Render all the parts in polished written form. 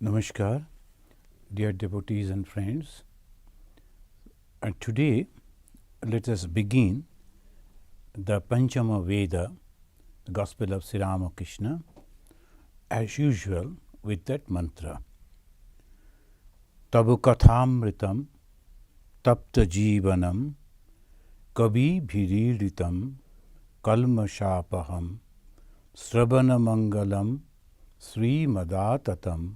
Namaskar, dear devotees and friends. And today, let us begin the Panchama Veda, the Gospel of Sri Ramakrishna, as usual with that mantra. Tabu kathamritam tapta jivanam kavi bhiriritam kalmashapaham sravana mangalam sri madatatam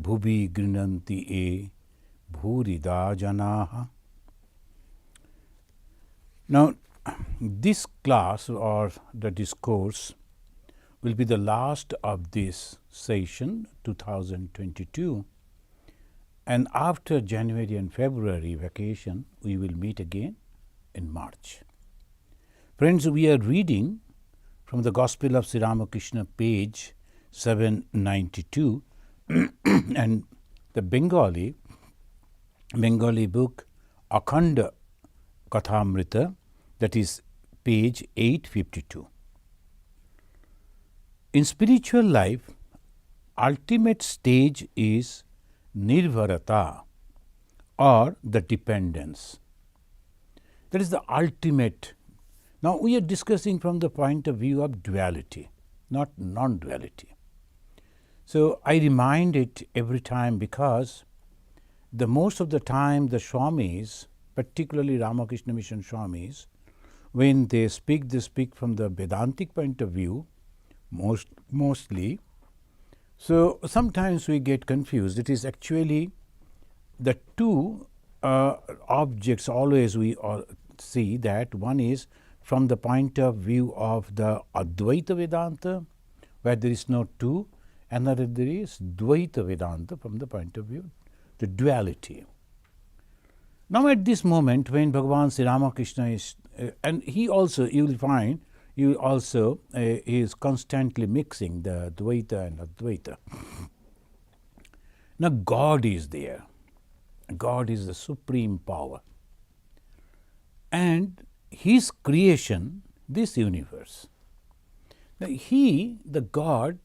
bhubi grinanti e bhurida janaha. Now, this class or the discourse will be the last of this session 2022, and after January and February vacation we will meet again in March. Friends, we are reading from the Gospel of Sri Ramakrishna, page 792, and the Bengali book Akhanda Kathamrita, that is page 852. In spiritual life, ultimate stage is nirvarata, or the dependence. That is the ultimate. Now we are discussing from the point of view of duality, not non-duality. So I remind it every time because the most of the time the Swamis, particularly Ramakrishna Mission Swamis, when they speak from the Vedantic point of view, mostly. So sometimes we get confused. It is actually the two objects always we all see that one is from the point of view of the Advaita Vedanta, where there is no two, another there is Dvaita Vedanta from the point of view, the duality. Now at this moment when Bhagavan Sri Ramakrishna is, and he also, you will find, he is constantly mixing the Dvaita and Advaita. Now God is there. God is the supreme power. And His creation, this universe. Now He, the God,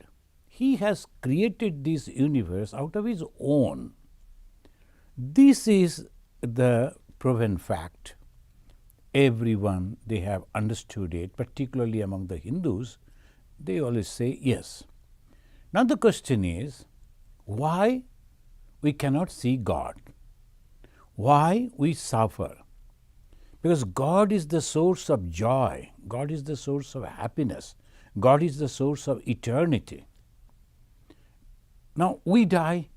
He has created this universe out of His own. This is the proven fact. Everyone, they have understood it, particularly among the Hindus, they always say yes. Now the question is, why we cannot see God? Why we suffer? Because God is the source of joy, God is the source of happiness, God is the source of eternity. Now we die,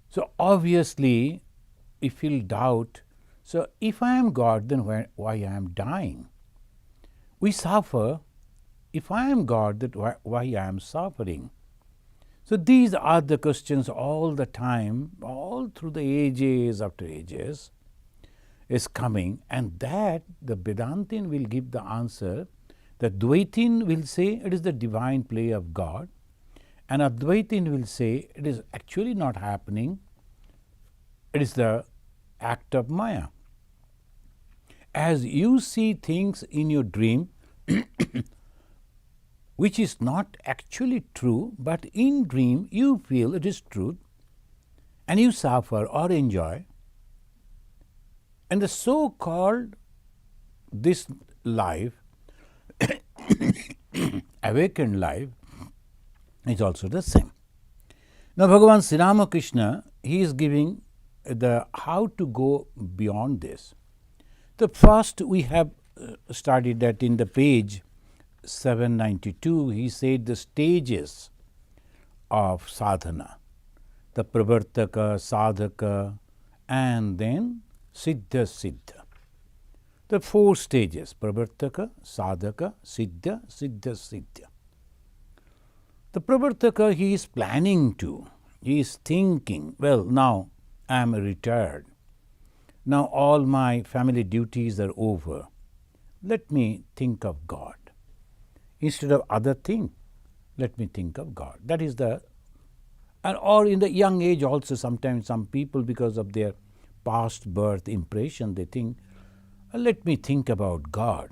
so obviously if you'll doubt, so if I am God, then why I am dying? We suffer. If I am God, then why I am suffering? So these are the questions all the time, all through the ages after ages is coming, and that the Vedantin will give the answer. The Dvaitin will say it is the divine play of God, and Advaitin will say it is actually not happening, it is the act of Maya. As you see things in your dream which is not actually true, but in dream you feel it is truth, and you suffer or enjoy, and the so-called this life, awakened life, is also the same. Now Bhagavan Sri Ramakrishna, he is giving the how to go beyond this. The first we have studied that in the page 792, he said the stages of sadhana, the pravartaka, sadhaka, and then siddha. The four stages, pravartaka, sadhaka, siddha. The pravartaka, he is planning to, he is thinking, well, now I am retired. Now all my family duties are over. Let me think of God. Instead of other thing, let me think of God. That is the, and or in the young age also sometimes some people, because of their past birth impression, they think, let me think about God.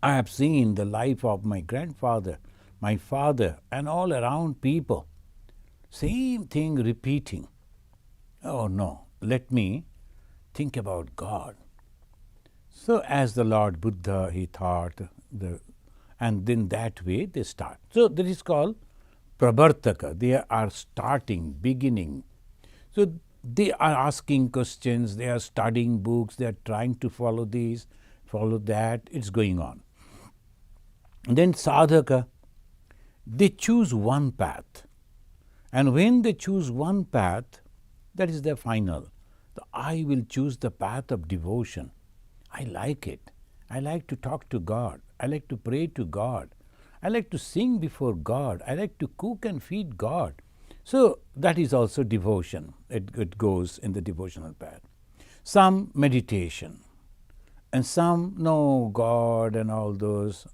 I have seen the life of my grandfather, my father, and all around people. same thing repeating. Oh no, let me think about God. So as the Lord Buddha, he thought, and then that way they start. So that is called pravartaka. They are starting, beginning. So they are asking questions, they are studying books, they are trying to follow this, follow that, it's going on. And then sadhaka, they choose one path. And when they choose one path, that is their final. I will choose the path of devotion. I like it. I like to talk to God. I like to pray to God. I like to sing before God. I like to cook and feed God. So that is also devotion. It goes in the devotional path. Some meditation. And some, no, God and all those,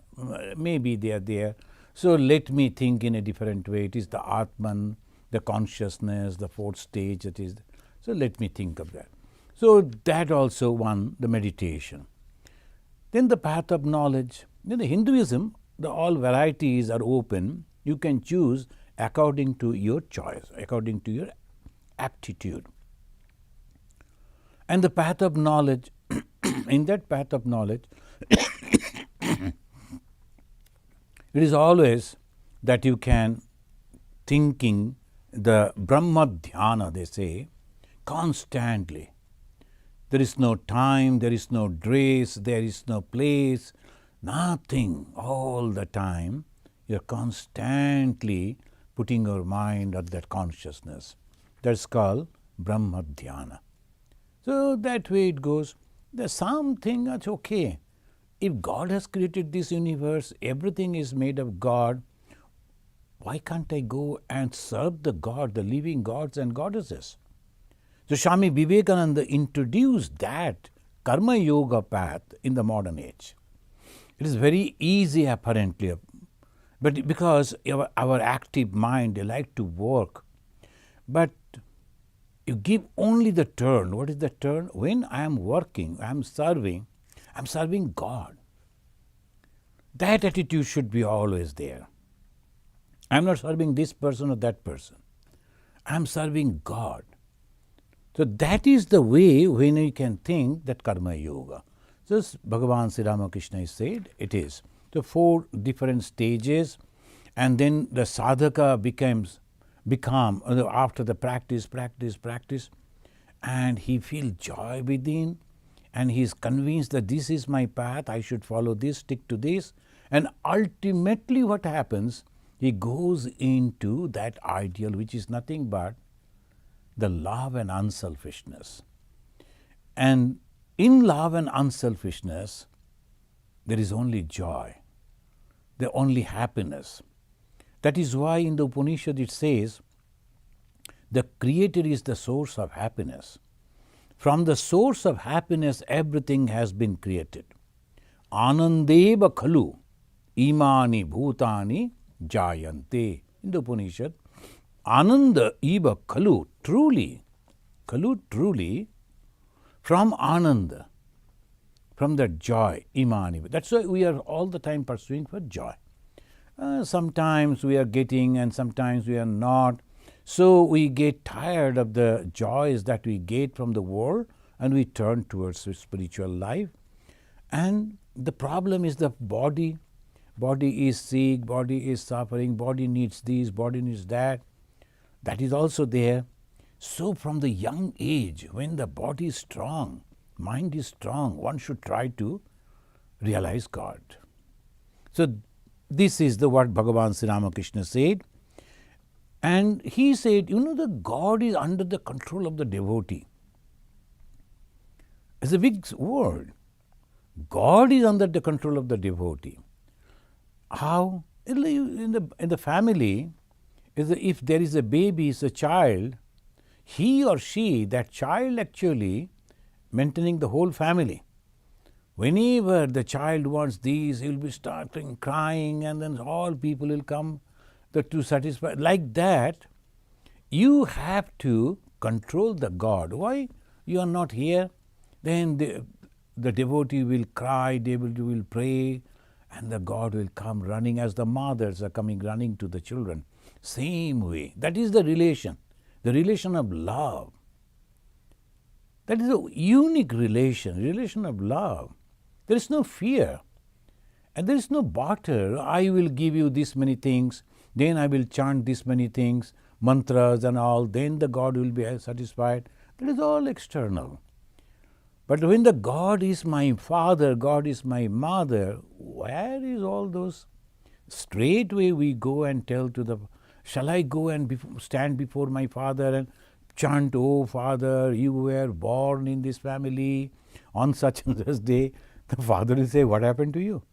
maybe they are there. So let me think in a different way. It is the Atman, the consciousness, the fourth stage. It is. So let me think of that. So that also one, the meditation. Then the path of knowledge. In the Hinduism, all varieties are open. You can choose according to your choice, according to your aptitude. And the path of knowledge, in that path of knowledge, it is always that you can thinking the Brahma Dhyana, they say, constantly. There is no time, there is no dress, there is no place, nothing. All the time, you are constantly putting your mind at that consciousness. That's called Brahma Dhyana. So that way it goes. There's something that's okay. If God has created this universe, everything is made of God, why can't I go and serve the God, the living gods and goddesses? So Swami Vivekananda introduced that karma yoga path in the modern age. It is very easy apparently, but because our active mind, they like to work, but you give only the turn. What is the turn? When I am working, I am serving God. That attitude should be always there. I am not serving this person or that person. I am serving God. So that is the way when you can think that karma yoga. So Bhagavan Sri Ramakrishna said it is. So 4 different stages, and then the sadhaka become after the practice, and he feels joy within, and he is convinced that this is my path, I should follow this, stick to this, and ultimately what happens, he goes into that ideal which is nothing but the love and unselfishness. And in love and unselfishness, there is only joy, there is only happiness. That is why in the Upanishad it says, the Creator is the source of happiness. From the source of happiness, everything has been created. Anandeva khalu imani bhutani jayante. In the Upanishad, Ananda eva khalu, truly, from Ananda, from that joy, imani. That's why we are all the time pursuing for joy. Sometimes we are getting and sometimes we are not. So we get tired of the joys that we get from the world and we turn towards spiritual life. And the problem is the body. Body is sick, body is suffering, body needs this, body needs that. That is also there. So from the young age, when the body is strong, mind is strong, one should try to realize God. So this is what Bhagavan Sri Ramakrishna said. And he said, the God is under the control of the devotee. It's a big word. God is under the control of the devotee. How? In the family, if there is a baby, is a child, he or she, that child actually maintaining the whole family. Whenever the child wants this, he will be starting crying, and then all people will come to satisfy. Like that, you have to control the God. Why you are not here? Then the devotee will cry, devotee will pray, and the God will come running as the mothers are coming running to the children. Same way. That is the relation of love. That is a unique relation of love. There is no fear. And there is no barter. I will give you this many things, then I will chant this many things, mantras and all, then the God will be satisfied. That is all external. But when the God is my father, God is my mother, where is all those? Straightway we go and tell to the, shall I go and stand before my father and chant, oh Father, you were born in this family on such and such day? The father will say, what happened to you?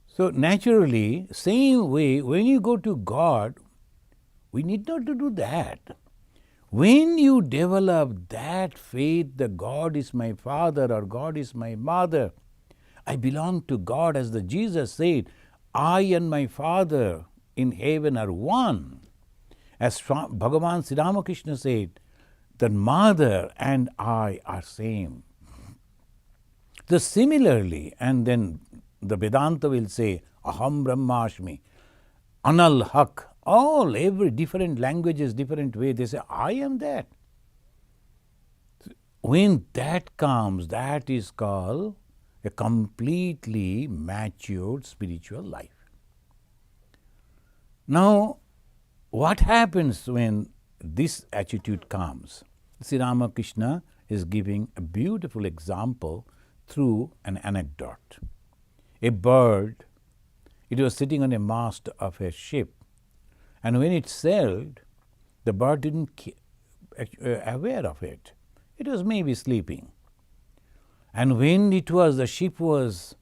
So naturally, same way, when you go to God, we need not to do that. When you develop that faith that God is my father or God is my mother, I belong to God, as the Jesus said, I and my Father in heaven are one. As Bhagavan Sri Ramakrishna said, the mother and I are same. So similarly, and then the Vedanta will say, Aham Brahmasmi, Anal Hak, every different languages, different way, they say, I am that. When that comes, that is called a completely matured spiritual life. Now, what happens when this attitude comes? Sri Ramakrishna is giving a beautiful example through an anecdote. A bird, it was sitting on a mast of a ship, and when it sailed, the bird didn't aware of it. It was maybe sleeping. And when the ship was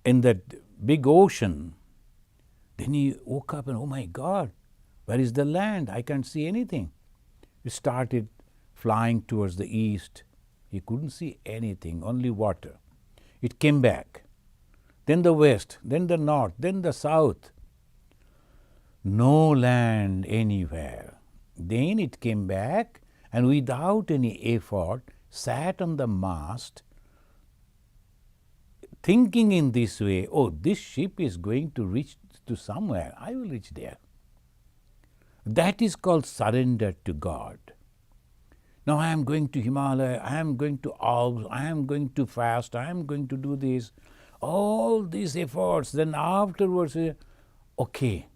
in that big ocean, then he woke up and, oh my God, where is the land? I can't see anything. He started flying towards the east. He couldn't see anything, only water. It came back. Then the west, then the north, then the south. No land anywhere. Then it came back and without any effort sat on the mast, thinking in this way, oh, this ship is going to reach to somewhere, I will reach there. That is called surrender to God. Now I am going to Himalaya, I am going to Alps, I am going to fast, I am going to do this. All these efforts, then afterwards, okay,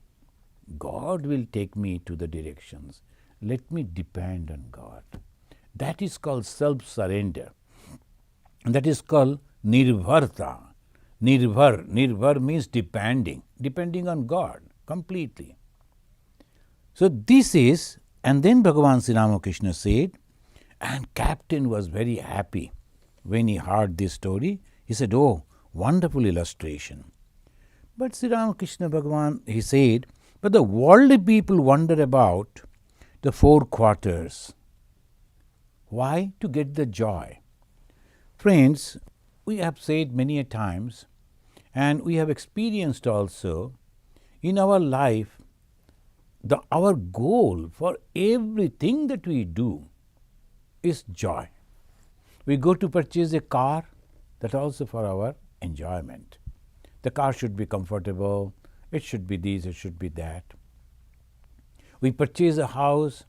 God will take me to the directions. Let me depend on God. That is called self-surrender. And that is called nirvarta. Nirvar means depending on God completely. So this is, and then Bhagavan Sri Ramakrishna said, and Captain was very happy when he heard this story. He said, oh, wonderful illustration. But Sri Ramakrishna Bhagavan, he said, but the worldly people wonder about the four quarters. Why? To get the joy. Friends, we have said many a times, and we have experienced also in our life, our goal for everything that we do is joy. We go to purchase a car, that also for our enjoyment. The car should be comfortable, it should be this, it should be that. We purchase a house,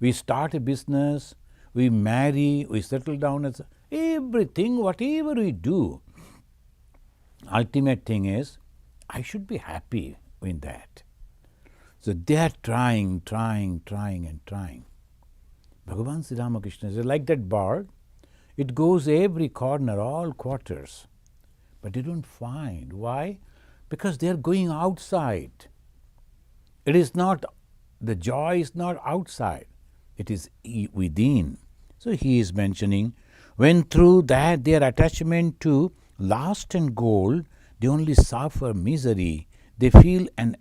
we start a business, we marry, we settle down, as everything, whatever we do, ultimate thing is, I should be happy in that. So they are trying. Bhagavan Sri Ramakrishna says, like that bird, it goes every corner, all quarters, but they don't find. Why? Because they are going outside. It is not, the joy is not outside, it is within. So he is mentioning, when through that their attachment to lust and gold, they only suffer misery, they feel an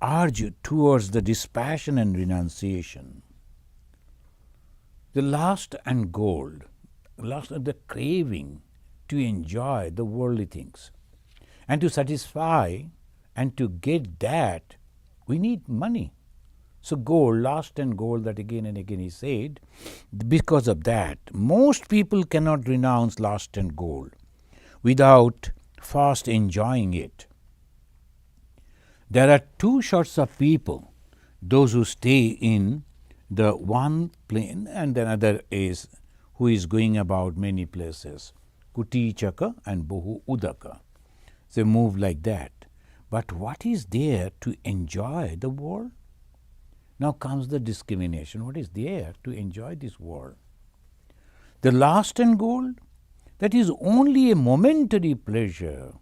urge towards the dispassion and renunciation. The lust and gold, lust and the craving to enjoy the worldly things. And to satisfy and to get that, we need money. So gold, lust and gold, that again and again he said, because of that, most people cannot renounce lust and gold without first enjoying it. There are two sorts of people. those who stay in the one plane, and another is who is going about many places. Kuti Chaka and Bohu Udaka. They move like that. But what is there to enjoy the world? Now comes the discrimination. What is there to enjoy this world? The last and goal, that is only a momentary pleasure,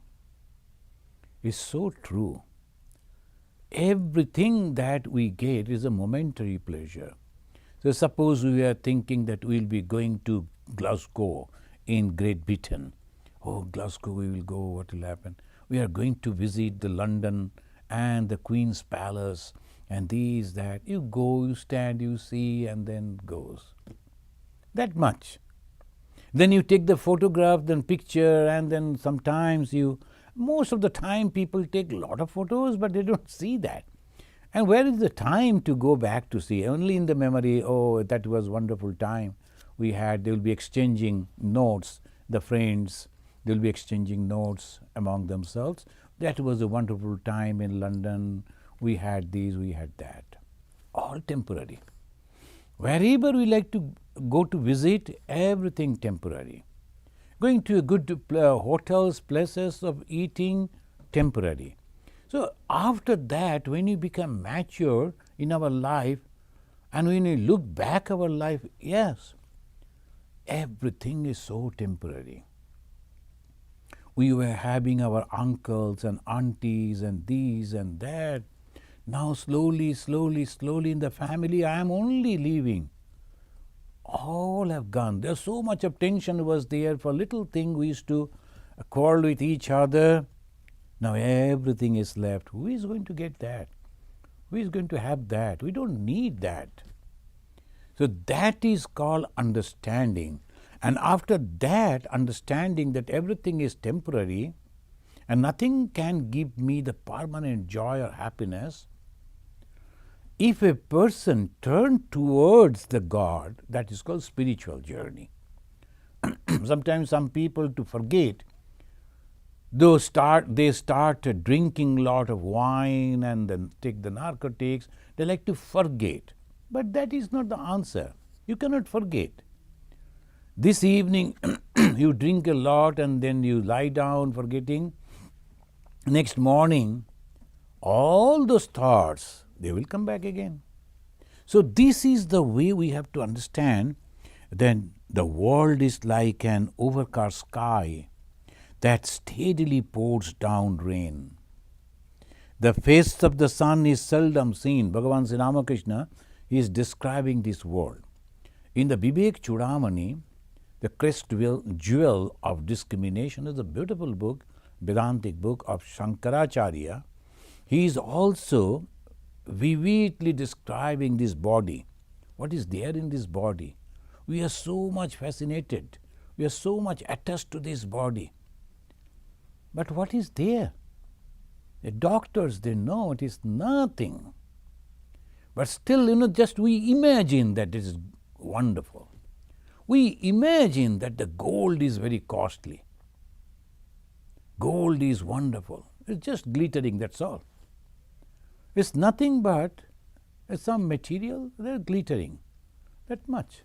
is so true. Everything that we get is a momentary pleasure. So suppose we are thinking that we will be going to Glasgow in Great Britain. Oh, Glasgow we will go, what will happen? We are going to visit the London and the Queen's Palace and these, that. You go, you stand, you see, and then goes. That much. Then you take the photograph, then picture, and then sometimes most of the time people take a lot of photos, but they don't see that. And where is the time to go back to see? Only in the memory, oh, that was wonderful time we had. They will be exchanging notes, the friends, they will be exchanging notes among themselves. That was a wonderful time in London. We had this, we had that. All temporary. Wherever we like to go to visit, everything temporary. Going to a good hotels, places of eating, temporary. So after that, when you become mature in our life, and when you look back our life, yes, everything is so temporary. We were having our uncles and aunties and these and that. Now slowly in the family, I am only leaving. All have gone. There's so much of tension was there. For little thing we used to quarrel with each other. Now everything is left. Who is going to get that? Who is going to have that? We don't need that. So that is called understanding. And after that understanding that everything is temporary and nothing can give me the permanent joy or happiness, if a person turns towards the God, that is called spiritual journey. Sometimes some people, to forget, they start drinking a lot of wine and then take the narcotics. They like to forget. But that is not the answer. You cannot forget. This evening you drink a lot and then you lie down forgetting. Next morning, all those thoughts, they will come back again. So this is the way we have to understand that the world is like an overcast sky that steadily pours down rain. The face of the sun is seldom seen. Bhagavan Sri Ramakrishna is describing this world. In the Vivek Chudamani, the crest jewel of discrimination, is a beautiful book, Vedantic book of Shankaracharya. He is also vividly describing this body. What is there in this body? We are so much fascinated. We are so much attached to this body. But what is there? The doctors, they know it is nothing. But still, just we imagine that it is wonderful. We imagine that the gold is very costly. Gold is wonderful. It's just glittering, that's all. It's nothing but some material, they're glittering, that much.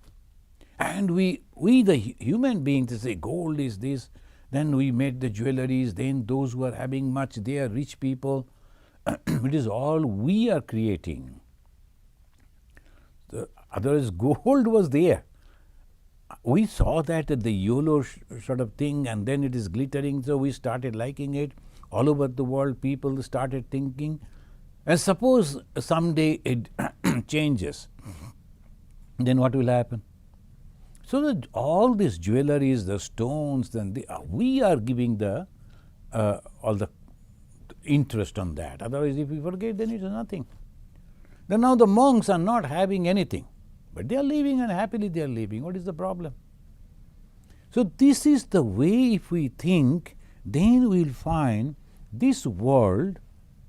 And we the human beings, say gold is this, then we made the jewelries, then those who are having much, they are rich people. It is all we are creating. Otherwise, gold was there. We saw that at the YOLO sort of thing, and then it is glittering, so we started liking it. All over the world, people started thinking. And suppose someday it changes, then what will happen? So that all these jewelries, the stones, then we are giving all the interest on that. Otherwise, if we forget, then it is nothing. Then now the monks are not having anything, but they are living and happily they are living. What is the problem? So this is the way, if we think, then we will find this world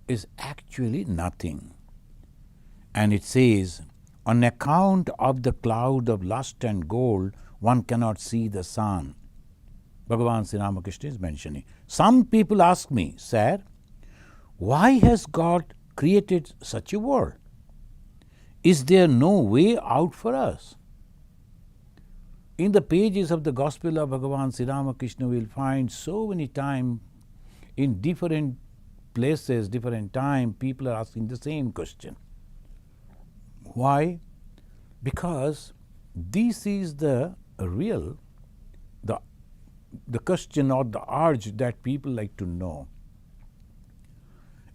is actually nothing. And it says, on account of the cloud of lust and gold, one cannot see the sun. Bhagavan Sri Ramakrishna is mentioning. Some people ask me, Sir, why has God created such a world? Is there no way out for us? In the pages of the Gospel of Bhagavan Sri Ramakrishna, we will find so many times in different places, different time, people are asking the same question. Why? Because this is the real, the question or the urge that people like to know.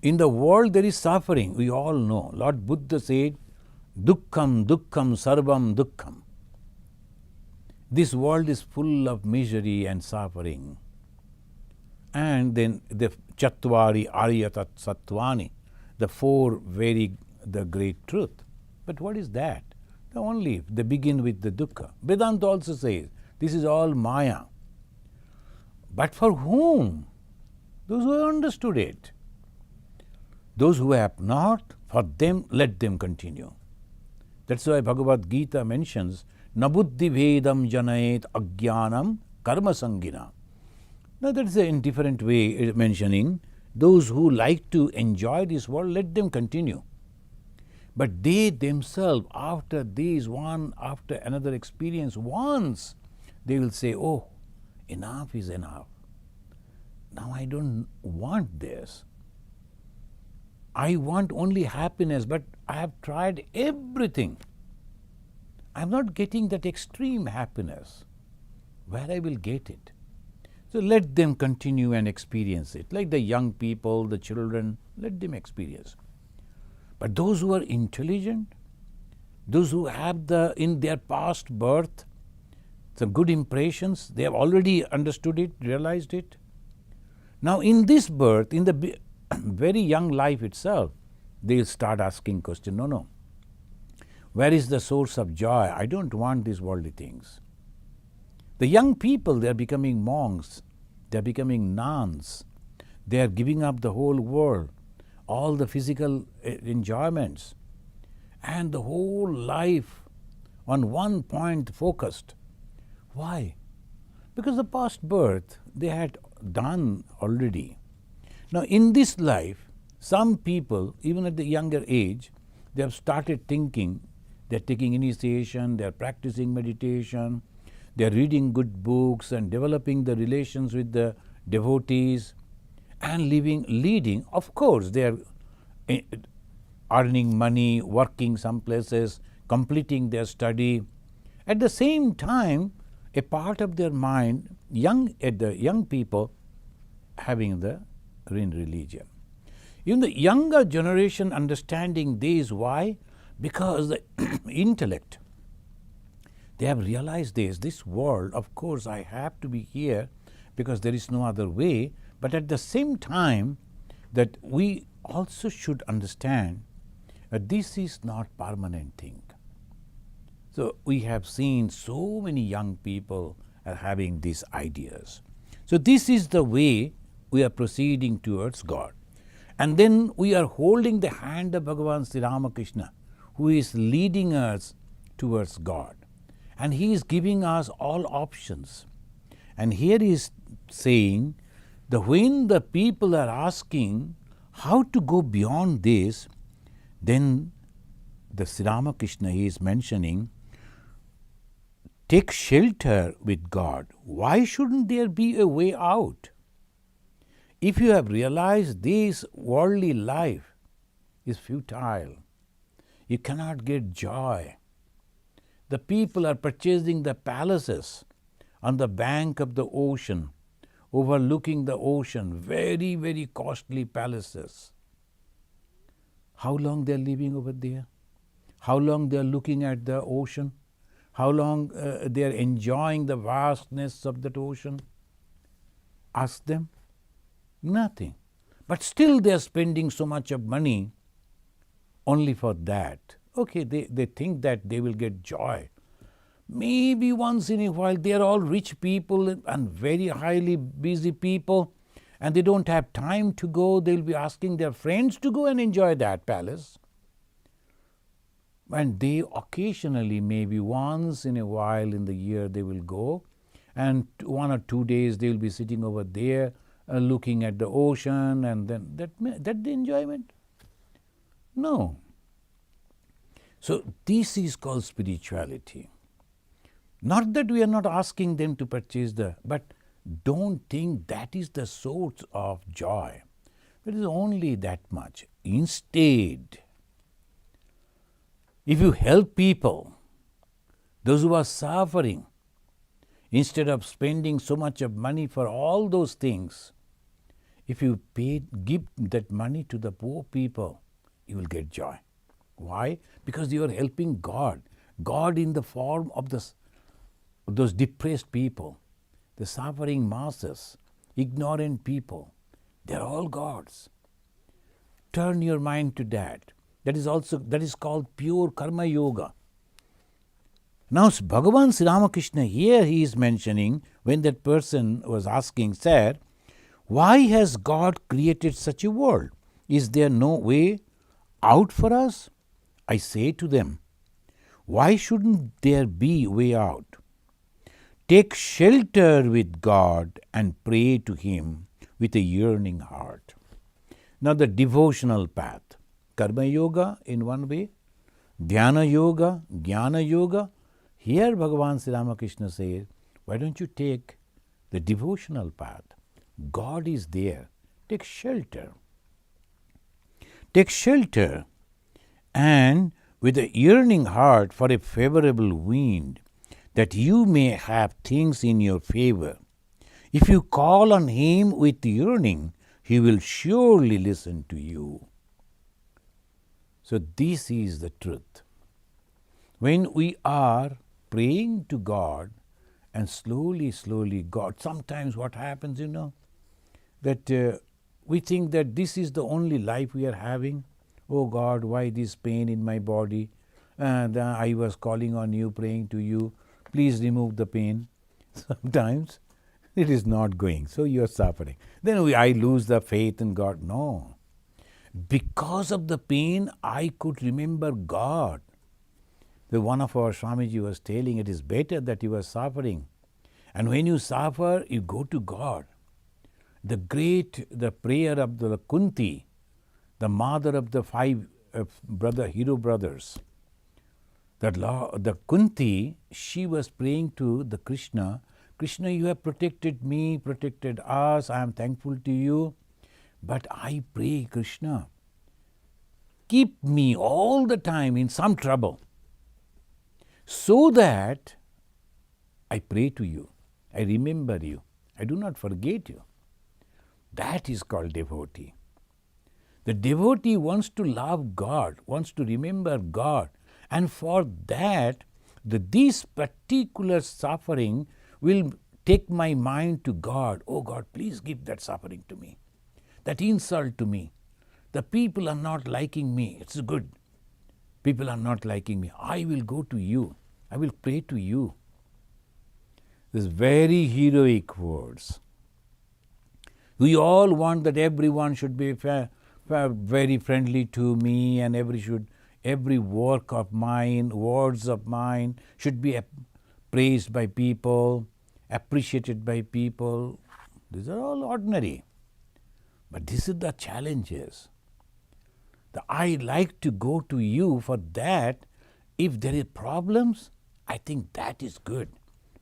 In the world there is suffering, we all know. Lord Buddha said, Dukkham, Dukkham, Sarvam Dukkham. This world is full of misery and suffering. And then the Chatvari Aryatat Sattvani, the four the great truth. But what is that? They begin with the dukkha. Vedanta also says, this is all Maya. But for whom? Those who have understood it. Those who have not, for them, let them continue. That's why Bhagavad Gita mentions, Nabuddhi Vedam Janayet Ajnanam Karma Sangina. Now that is in different way mentioning, those who like to enjoy this world, let them continue. But they themselves, after this one after another experience, once they will say, oh, enough is enough. Now I don't want this. I want only happiness, but I have tried everything. I am not getting that extreme happiness. Where I will get it? So let them continue and experience it. Like the young people, the children, let them experience. But those who are intelligent, those who have in their past birth some good impressions, they have already understood it, realized it. Now in this birth, in the very young life itself, they will start asking questions. No. Where is the source of joy? I don't want these worldly things. The young people, they are becoming monks, they are becoming nuns, they are giving up the whole world, all the physical enjoyments, and the whole life on one point focused. Why? Because the past birth they had done already. Now in this life, some people, even at the younger age, they have started thinking, they are taking initiation, they are practicing meditation, they are reading good books and developing the relations with the devotees and leading. Of course, they are earning money, working some places, completing their study. At the same time, a part of their mind, the young people, having the religion. Even the younger generation understanding this. Why? Because the intellect, they have realized this world, of course I have to be here because there is no other way, but at the same time that we also should understand that this is not permanent thing. So we have seen so many young people are having these ideas. So this is the way we are proceeding towards God. And then we are holding the hand of Bhagavan Sri Ramakrishna, who is leading us towards God. And he is giving us all options. And here he is saying that when the people are asking how to go beyond this, then the Sri Ramakrishna he is mentioning, take shelter with God. Why shouldn't there be a way out? If you have realized this worldly life is futile, you cannot get joy. The people are purchasing the palaces on the bank of the ocean, overlooking the ocean, very, very costly palaces. How long they are living over there? How long they are looking at the ocean? How long they are enjoying the vastness of that ocean? Ask them. Nothing. But still they are spending so much of money only for that. Okay, they think that they will get joy. Maybe once in a while. They are all rich people and very highly busy people, and they don't have time to go. They will be asking their friends to go and enjoy that palace. And they occasionally, maybe once in a while in the year, they will go, and 1 or 2 days they will be sitting over there looking at the ocean, and then that the enjoyment? No. So this is called spirituality. Not that we are not asking them to purchase but don't think that is the source of joy. It is only that much. Instead, if you help people, those who are suffering, instead of spending so much of money for all those things, if you give that money to the poor people, you will get joy. Why? Because you are helping God. God in the form of those depressed people, the suffering masses, ignorant people. They are all gods. Turn your mind to that. That is called pure karma yoga. Now Bhagavan Sri Ramakrishna here he is mentioning, when that person was asking, said, why has God created such a world? Is there no way out for us? I say to them, why shouldn't there be a way out? Take shelter with God and pray to Him with a yearning heart. Now the devotional path, Karma Yoga in one way, Dhyana Yoga, Jnana Yoga. Here Bhagavan Sri Ramakrishna says, why don't you take the devotional path? God is there. Take shelter. Take shelter, and with a yearning heart for a favorable wind, that you may have things in your favor. If you call on Him with yearning, He will surely listen to you. So this is the truth. When we are praying to God, and slowly God, sometimes what happens, that we think that this is the only life we are having. Oh God, why this pain in my body? And I was calling on you, praying to you, please remove the pain. Sometimes it is not going, so you are suffering. Then I lose the faith in God. No. Because of the pain, I could remember God. One of our Swamiji was telling, it is better that you are suffering. And when you suffer, you go to God. The prayer of the Kunti, the mother of the five hero brothers, the Kunti, she was praying to the Krishna, Krishna, you have protected me, protected us, I am thankful to you. But I pray, Krishna, keep me all the time in some trouble, so that I pray to you, I remember you, I do not forget you. That is called devotee. The devotee wants to love God, wants to remember God, and for that, this particular suffering will take my mind to God. Oh God, please give that suffering to me, that insult to me. The people are not liking me. It's good. People are not liking me. I will go to you. I will pray to you. These very heroic words. We all want that everyone should be very friendly to me, and every work of mine, words of mine should be praised by people, appreciated by people. These are all ordinary. But this is the challenges. I like to go to you for that. If there are problems, I think that is good,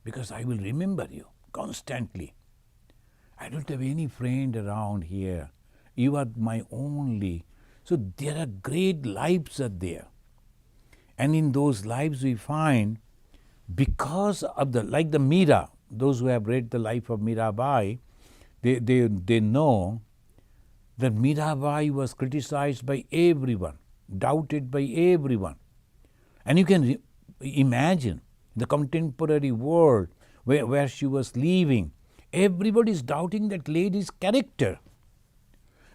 because I will remember you constantly. I don't have any friend around here. You are my only. So there are great lives are there. And in those lives we find, because of like the Meera, those who have read the life of Mirabai, they know that Mirabai was criticized by everyone, doubted by everyone. And you can imagine the contemporary world where she was living, everybody is doubting that lady's character,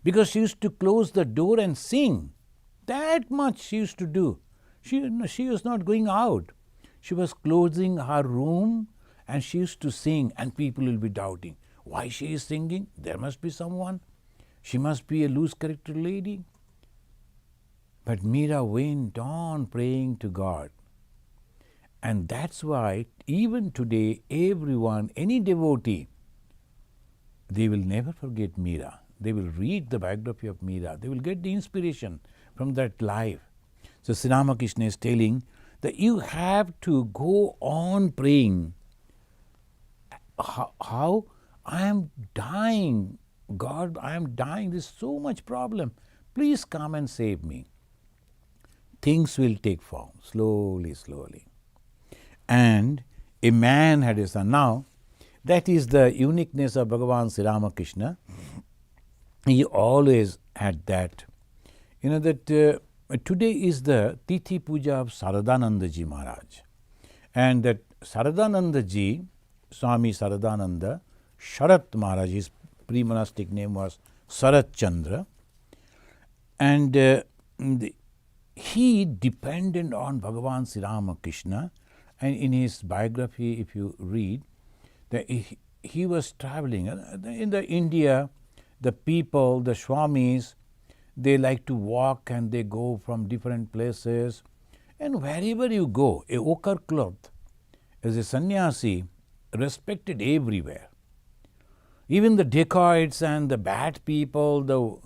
because she used to close the door and sing. That much she used to do. She was not going out. She was closing her room and she used to sing, and people will be doubting. Why she is singing? There must be someone. She must be a loose character lady. But Meera went on praying to God. And that's why even today everyone, any devotee, they will never forget Meera. They will read the biography of Meera. They will get the inspiration from that life. So Sri Ramakrishna is telling that you have to go on praying. How? I am dying. God, I am dying. There is so much problem. Please come and save me. Things will take form slowly, slowly. And a man had a son. Now, that is the uniqueness of Bhagavan Sri Ramakrishna. He always had that. You know that today is the Tithi Puja of Saradananda Ji Maharaj. And that Saradananda Ji, Swami Saradananda, Sharat Maharaj, his pre-monastic name was Sarat Chandra. And he depended on Bhagavan Sri Ramakrishna. And in his biography, if you read, that he was traveling. In the India, the people, the Swamis, they like to walk and they go from different places. And wherever you go, a ochre cloth, as a sannyasi, respected everywhere. Even the dacoits and the bad people, the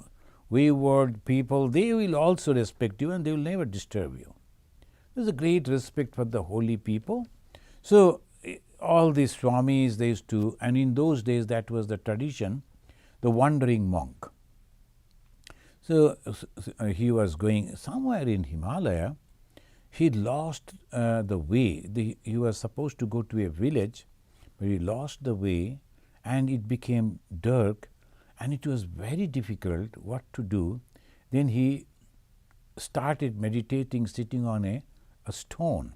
wayward people, they will also respect you and they will never disturb you. There's a great respect for the holy people. So all these Swamis, they used to, and in those days that was the tradition, the wandering monk. So he was going somewhere in Himalaya. He lost the way. He was supposed to go to a village, but he lost the way and it became dark and it was very difficult what to do. Then he started meditating sitting on a stone.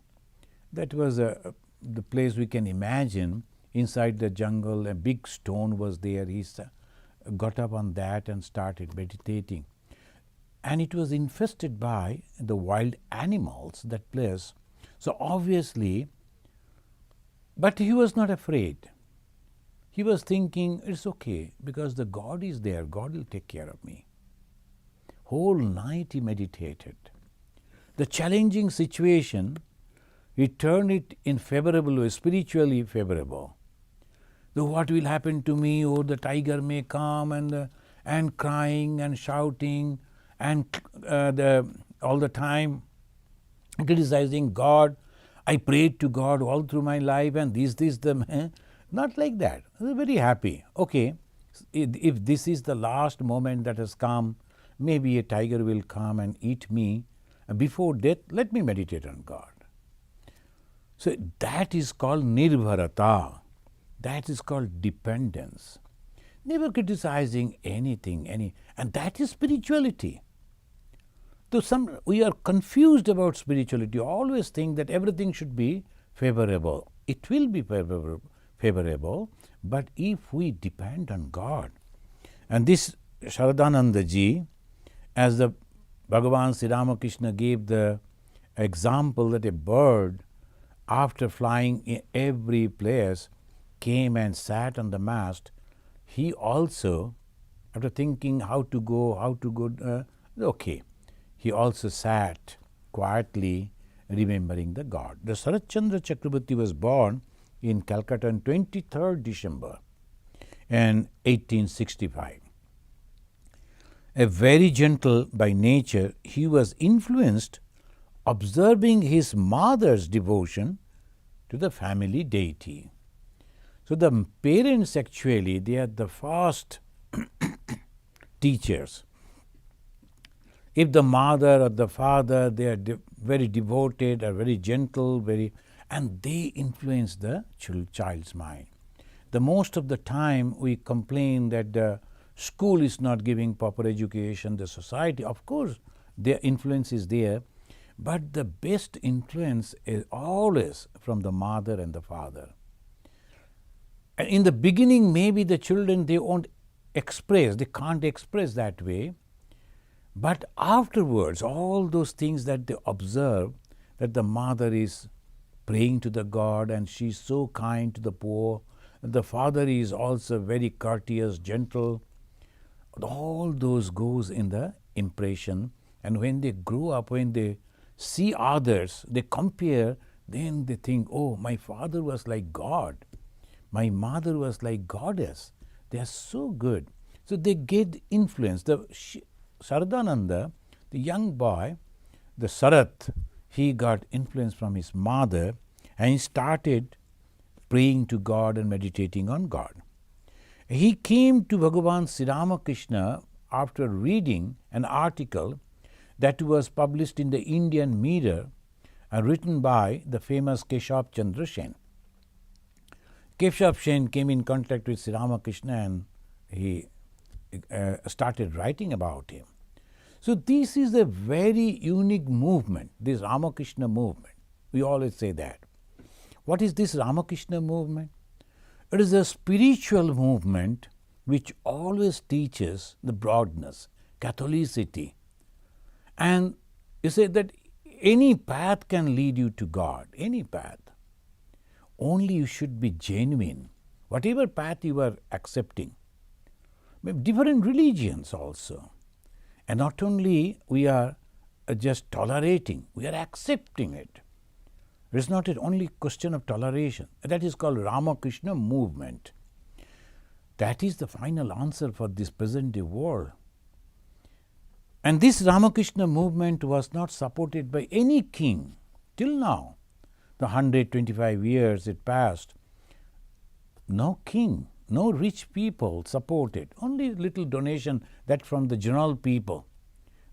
That was the place we can imagine. Inside the jungle, a big stone was there. He got up on that and started meditating. And it was infested by the wild animals, that place. So obviously, but he was not afraid. He was thinking, it's okay, because the God is there, God will take care of me. Whole night he meditated. The challenging situation, he turned it in favorable way, spiritually favorable. So what will happen to me? Oh, the tiger may come and crying and shouting and all the time criticizing God. I prayed to God all through my life and not like that. They're very happy. Okay, if this is the last moment that has come, maybe a tiger will come and eat me. Before death, let me meditate on God. So that is called nirbharata. That is called dependence. Never criticizing anything, and that is spirituality. So we are confused about spirituality. Always think that everything should be favorable. It will be favorable, but if we depend on God. And this Sharadananda Ji, as the Bhagavan Sri Ramakrishna gave the example that a bird, after flying in every place, came and sat on the mast, he also, after thinking how to go, okay, he also sat quietly remembering the God. The Sarat Chandra Chakrabarti was born in Calcutta on 23rd December in 1865. A very gentle by nature, he was influenced observing his mother's devotion to the family deity. So the parents actually, they are the first teachers. If the mother or the father, they are very devoted or very gentle, and they influence the child's mind. The most of the time we complain that the school is not giving proper education, the society, of course, their influence is there, but the best influence is always from the mother and the father. And in the beginning, maybe the children, they can't express that way, but afterwards, all those things that they observe, that the mother is praying to the God and she's so kind to the poor, and the father is also very courteous, gentle, all those goes in the impression. And when they grow up, when they see others, they compare, then they think, oh, my father was like God, my mother was like goddess, they are so good. So they get influence. The Saradananda, the young boy, the Sarat, he got influence from his mother and he started praying to God and meditating on God. He came to Bhagavan Sri Ramakrishna after reading an article that was published in the Indian Mirror and written by the famous Keshav Chandra Sen. Keshav Sen came in contact with Sri Ramakrishna and he started writing about him. So this is a very unique movement, this Ramakrishna movement. We always say that. What is this Ramakrishna movement? It is a spiritual movement which always teaches the broadness, Catholicity. And you say that any path can lead you to God, any path. Only you should be genuine, whatever path you are accepting. Different religions also. And not only we are just tolerating, we are accepting it. It is not only question of toleration. That is called Ramakrishna movement. That is the final answer for this present day world. And this Ramakrishna movement was not supported by any king till now. The 125 years it passed. No king, no rich people supported. Only little donation that from the general people,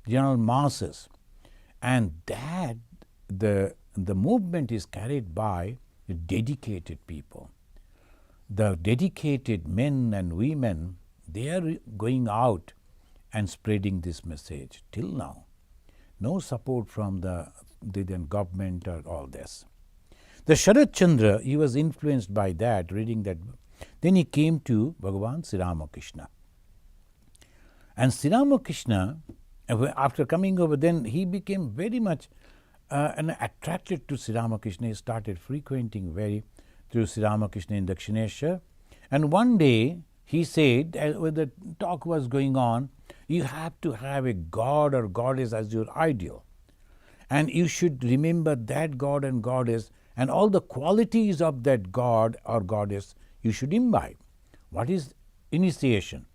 general masses. And that the movement is carried by dedicated people. The dedicated men and women, they are going out and spreading this message till now. No support from the government or all this. The Sharat Chandra, he was influenced by that, reading that. Then he came to Bhagavan Sri Ramakrishna. And Sri Ramakrishna, after coming over, then he became very much attracted to Sri Ramakrishna. He started frequenting through Sri Ramakrishna in Dakshineshwar. And one day he said, when the talk was going on, you have to have a god or goddess as your ideal. And you should remember that god and goddess and all the qualities of that god or goddess you should imbibe. What is initiation?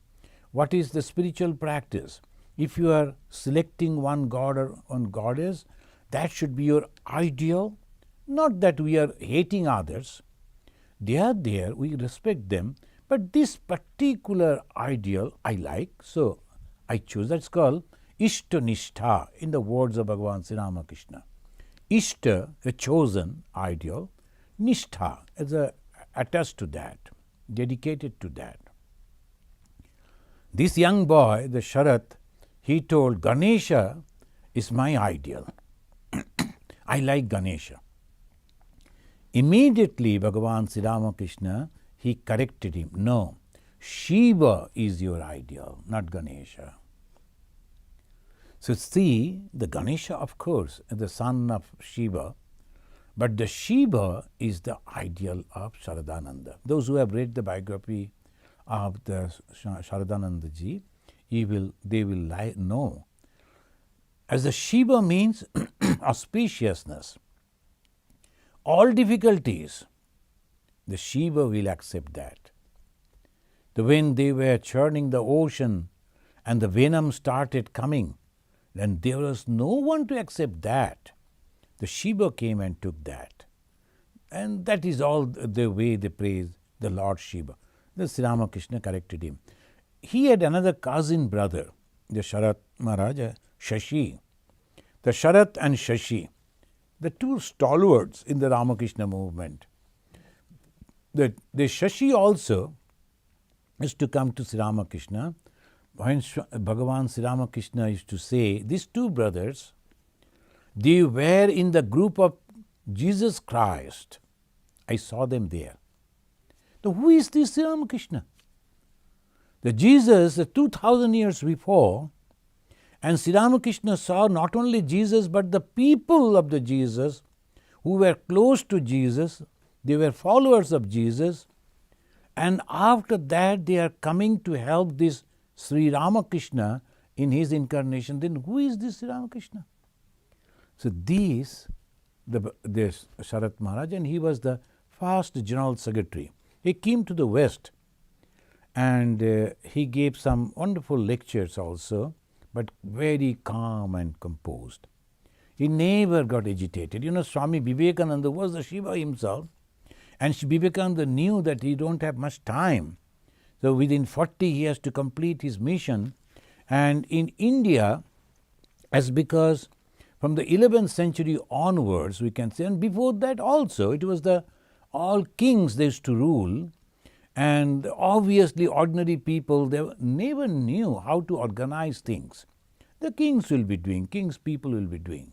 What is the spiritual practice? If you are selecting one god or one goddess, that should be your ideal. Not that we are hating others. They are there, we respect them. But this particular ideal I like, so I choose. That's called Ishta-nishtha in the words of Bhagavan Sri Ramakrishna. Ishta, a chosen ideal. Nishtha is attached to that, dedicated to that. This young boy, the Sharat, he told, Ganesha is my ideal. I like Ganesha. Immediately Bhagavan Sri Ramakrishna, he corrected him. No, Shiva is your ideal, not Ganesha. So see, the Ganesha, of course, is the son of Shiva, but the Shiva is the ideal of Sharadananda. Those who have read the biography of the Sharadananda ji, they will know. As the Shiva means auspiciousness, all difficulties, the Shiva will accept that. When they were churning the ocean and the venom started coming, then there was no one to accept that. The Shiva came and took that. And that is all the way they praise the Lord Shiva. The Sri Ramakrishna corrected him. He had another cousin brother, the Sharat Maharaja, Shashi. The Sharat and Shashi, the two stalwarts in the Ramakrishna movement. The Shashi also used to come to Sri Ramakrishna. When Bhagavan Sri Ramakrishna used to say, these two brothers, they were in the group of Jesus Christ. I saw them there. Now, who is this Sri Ramakrishna? The Jesus, 2000 years before, and Sri Ramakrishna saw not only Jesus, but the people of the Jesus who were close to Jesus, they were followers of Jesus, and after that they are coming to help this Sri Ramakrishna in his incarnation. Then who is this Sri Ramakrishna? So this Sharat Maharaj, and he was the first general secretary. He came to the West and he gave some wonderful lectures also, but very calm and composed. He never got agitated. Swami Vivekananda was the Shiva himself, and Vivekananda knew that he don't have much time. So within 40 he has to complete his mission. And in India, as because from the 11th century onwards, we can say, and before that also, it was all kings they used to rule, and obviously ordinary people, they never knew how to organize things. The kings will be doing, kings people will be doing.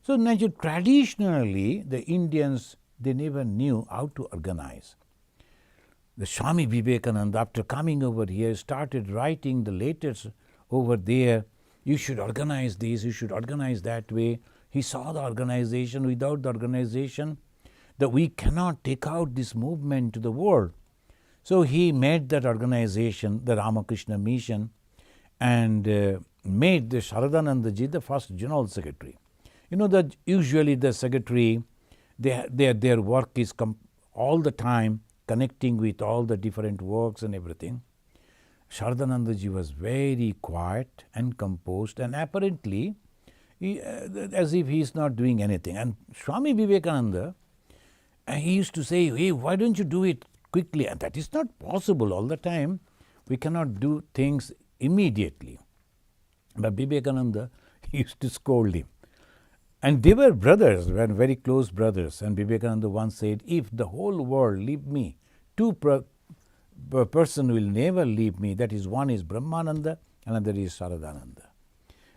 So naturally, traditionally, the Indians, they never knew how to organize. The Swami Vivekananda, after coming over here, started writing the letters over there. You should organize this, you should organize that way. He saw the organization. Without the organization, that we cannot take out this movement to the world. So he made that organization, the Ramakrishna Mission, and made the Sharadanandaji the first general secretary. That usually the secretary, their work is all the time connecting with all the different works and everything. Sharadanandaji was very quiet and composed, and apparently as if he is not doing anything. And Swami Vivekananda, he used to say, hey, why don't you do it quickly? And that is not possible all the time. We cannot do things immediately. But Vivekananda, he used to scold him. And they were brothers, were very close brothers. And Vivekananda once said, if the whole world leave me, two person will never leave me. That is, one is Brahmananda, another is Sharadananda.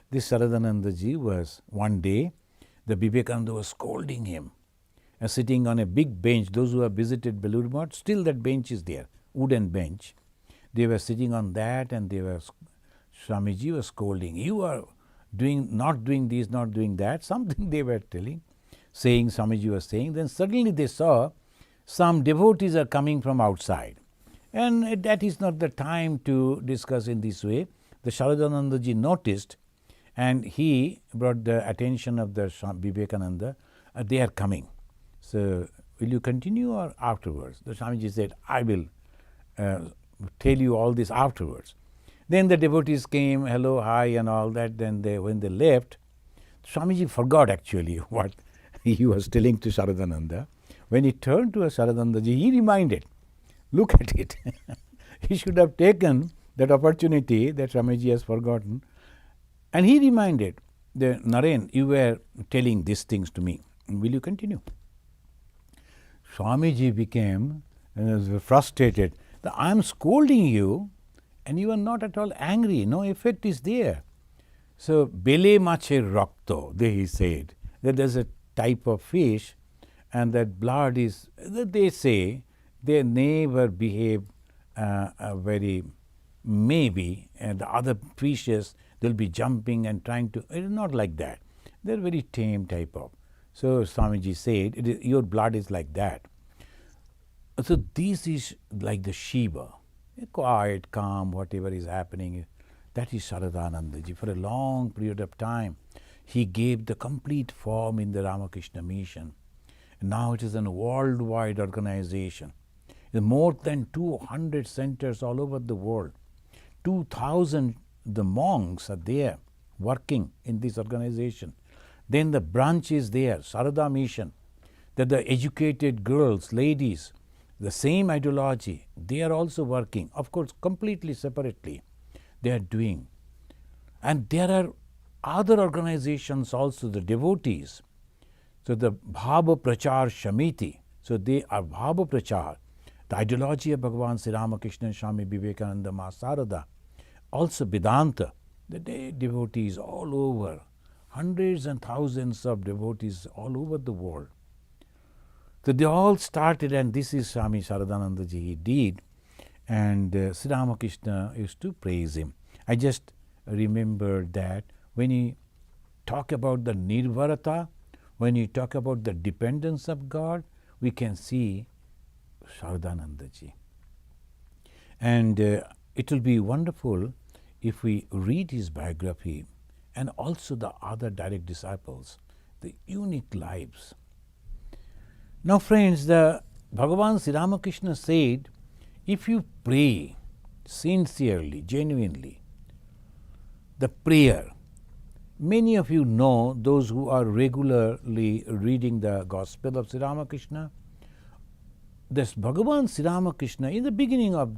This Sharadanandaji was, one day, the Vivekananda was scolding him. And sitting on a big bench, those who have visited Belur Math, still that bench is there, wooden bench. They were sitting on that, and Swamiji was scolding. You are not doing this, not doing that, something they were telling, saying, Swamiji was saying. Then suddenly they saw some devotees are coming from outside. And that is not the time to discuss in this way. The Sharadanandaji noticed, and he brought the attention of the Vivekananda, they are coming. So, will you continue or afterwards? The Swamiji said, I will tell you all this afterwards. Then the devotees came, hello, hi, and all that. Then when they left, Swamiji forgot actually what he was telling to Sharadananda. When he turned to Sharadanandaji, he reminded, look at it. He should have taken that opportunity that Swamiji has forgotten. And he reminded, Naren, you were telling these things to me. Will you continue? Swamiji became frustrated. I am scolding you, and you are not at all angry. No effect is there. So, bele mache rakto, he said, that there is a type of fish, and that blood is, they say, they never behave very, maybe, and the other fishes, they will be jumping and trying to, it is not like that. They are very tame type of. So, Swamiji said, your blood is like that. So, this is like the Shiva, quiet, calm, whatever is happening. That is Sharadanandaji. For a long period of time, he gave the complete form in the Ramakrishna Mission. And now it is a worldwide organization. More than 200 centers all over the world. 2,000 the monks are there working in this organization. Then the branch is there, Sarada Mission, that the educated girls, ladies, the same ideology, they are also working, of course, completely separately, they are doing. And there are other organizations also, the devotees. So the Bhava Prachar Shamiti, so they are Bhava Prachar, the ideology of Bhagavan Sri Ramakrishna, Swami Vivekananda, Ma Sarada, also Vedanta, the devotees all over, hundreds and thousands of devotees all over the world. So they all started, and this is Swami Sharadanandaji, he did, and Sri Ramakrishna used to praise him. I just remember that when he talk about the Nirvarata, when you talk about the dependence of God, we can see Sharadanandaji. And it will be wonderful if we read his biography and also the other direct disciples, the unique lives. Now friends, the Bhagavan Sri Ramakrishna said, if you pray sincerely, genuinely, the prayer Many of you know, those who are regularly reading the Gospel of Sri Ramakrishna, this Bhagavan Sri Ramakrishna, in the beginning of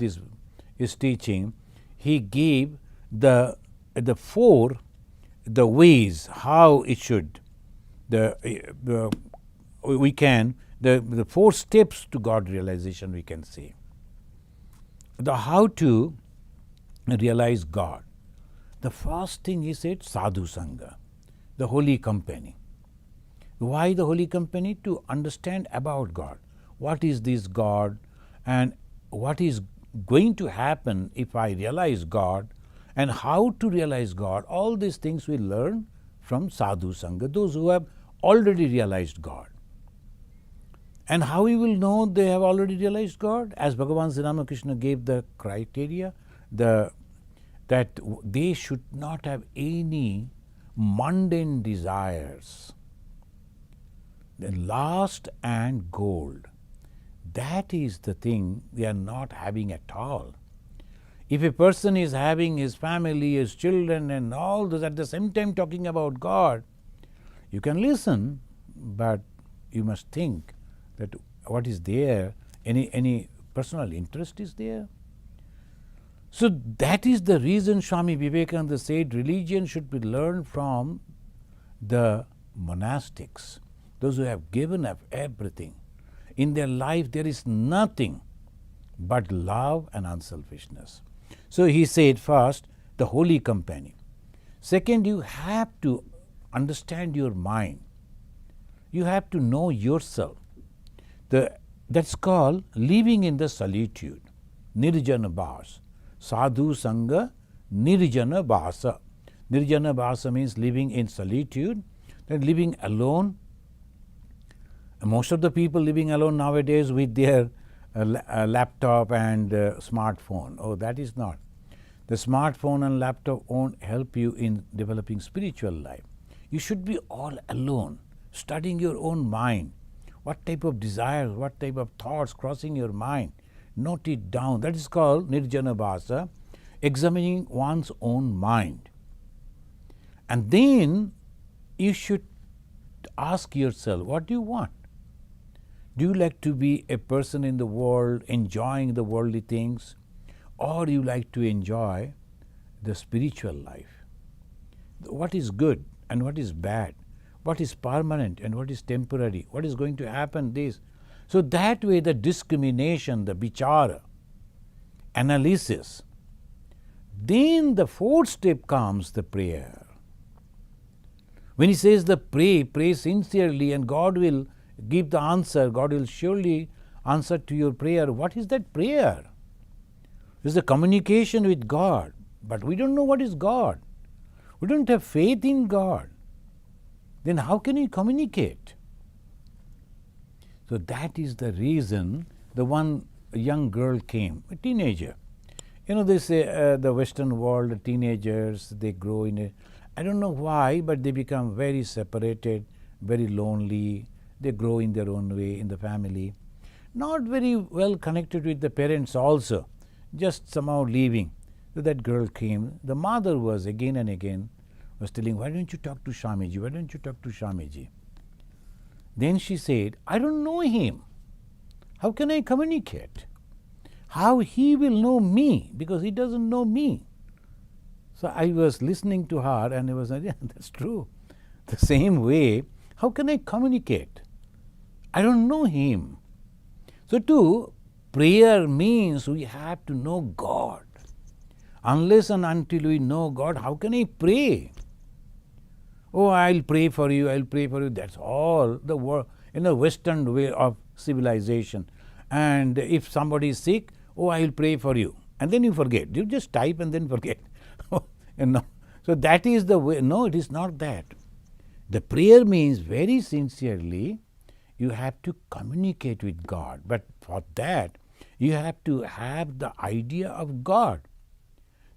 his teaching, he gave the four ways how it should, the four steps to God realization, we can say. The how to realize God. The first thing he said, sadhu sangha, the holy company. Why the holy company? To understand about God. What is this God, and what is going to happen if I realize God, and how to realize God. All these things we learn from sadhu sangha, those who have already realized God. And how we will know they have already realized God? As Bhagavan Sri Ramakrishna gave the criteria, that they should not have any mundane desires. The lust and gold, that is the thing they are not having at all. If a person is having his family, his children and all those at the same time talking about God, you can listen, but you must think that what is there, any personal interest is there? So that is the reason Swami Vivekananda said religion should be learned from the monastics, those who have given up everything. In their life there is nothing but love and unselfishness. So he said, first, the holy company. Second, you have to understand your mind. You have to know yourself. That's called living in the solitude, nirjana bhas. Sadhu sangha, nirjana bhasa. Nirjana bhasa means living in solitude, then living alone. Most of the people living alone nowadays with their laptop and smartphone. Oh, that is not. The smartphone and laptop won't help you in developing spiritual life. You should be all alone, studying your own mind. What type of desires, what type of thoughts crossing your mind. Note it down. That is called nirjana bhasa, examining one's own mind. And then you should ask yourself, what do you want? Do you like to be a person in the world enjoying the worldly things, or you like to enjoy the spiritual life? What is good and what is bad? What is permanent and what is temporary? What is going to happen? This. So that way the discrimination, the vichara, analysis. Then the fourth step comes, the prayer. When he says the pray sincerely and God will give the answer, God will surely answer to your prayer. What is that prayer? It's the communication with God. But we don't know what is God. We don't have faith in God. Then how can we communicate? So that is the reason the one young girl came, a teenager. You know, they say the Western world, the teenagers, they grow in a, I don't know why, but they become very separated, very lonely. They grow in their own way in the family. Not very well connected with the parents also, just somehow leaving. So that girl came. The mother was again and again was telling, why don't you talk to Swamiji? Why don't you talk to Swamiji? Then she said, I don't know him. How can I communicate? How he will know me? Because he doesn't know me. So I was listening to her and I was like, yeah, that's true. The same way, how can I communicate? I don't know him. So too, prayer means we have to know God. Unless and until we know God, how can I pray? Oh, I'll pray for you, I'll pray for you. That's all the Western way of civilization. And if somebody is sick, oh, I'll pray for you. And then you forget. You just type and then forget. So that is the way. No, it is not that. The prayer means very sincerely you have to communicate with God. But for that, you have to have the idea of God,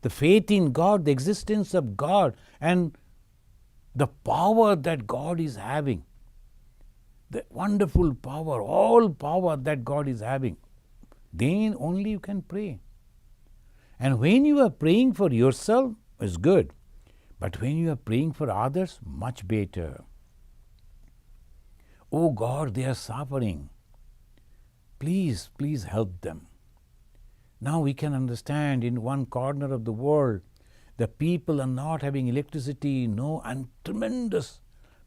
the faith in God, the existence of God, and the power that God is having, the wonderful power, all power that God is having. Then only you can pray. And when you are praying for yourself, it's good. But when you are praying for others, much better. Oh God, they are suffering. Please, please help them. Now we can understand in one corner of the world, the people are not having electricity, and tremendous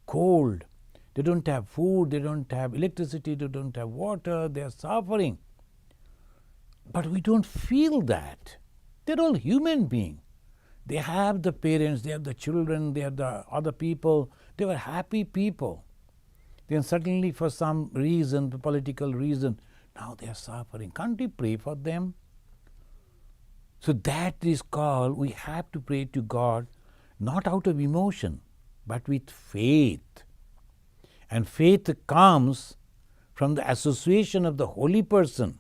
cold. They don't have food, they don't have electricity, they don't have water, they are suffering. But we don't feel that. They're all human beings. They have the parents, they have the children, they have the other people. They were happy people. Then suddenly for some reason, the political reason, now they are suffering. Can't we pray for them? So that is called, we have to pray to God not out of emotion, but with faith. And faith comes from the association of the holy person.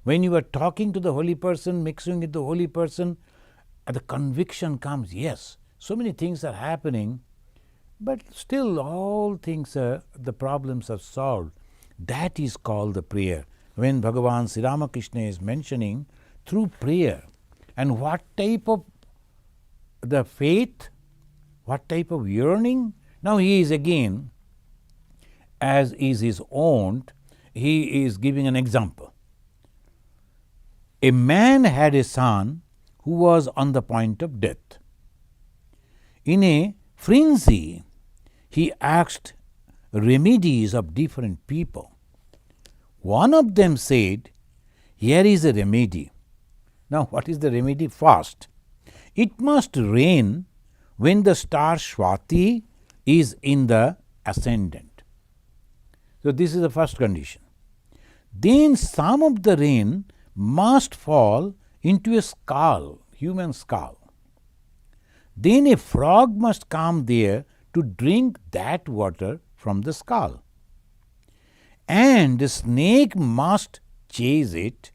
When you are talking to the holy person, mixing with the holy person, the conviction comes, yes, so many things are happening, but still all things the problems are solved. That is called the prayer. When Bhagavan Sri Ramakrishna is mentioning through prayer, and what type of the faith, what type of yearning, now he is again, as is his own, he is giving an example. A man had a son who was on the point of death. In a frenzy, he asked remedies of different people. One of them said, "Here is a remedy." Now, what is the remedy? Fast. It must rain when the star Swati is in the ascendant. So, this is the first condition. Then some of the rain must fall into a skull, human skull. Then a frog must come there to drink that water from the skull. And the snake must chase it.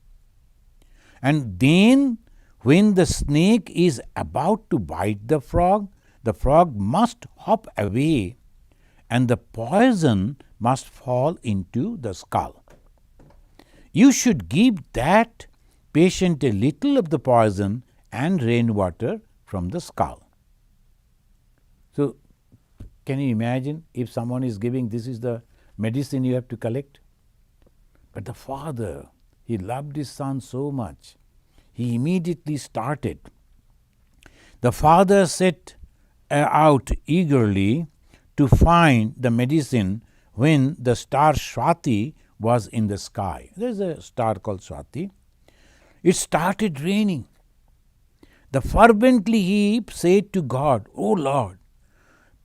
And then when the snake is about to bite the frog must hop away and the poison must fall into the skull. You should give that patient a little of the poison and rainwater from the skull. So, can you imagine if someone is giving, this is the medicine you have to collect? But the father, he loved his son so much, he immediately started. The father set out eagerly to find the medicine when the star Swati was in the sky. There is a star called Swati. It started raining. The fervently he said to God, "O Lord,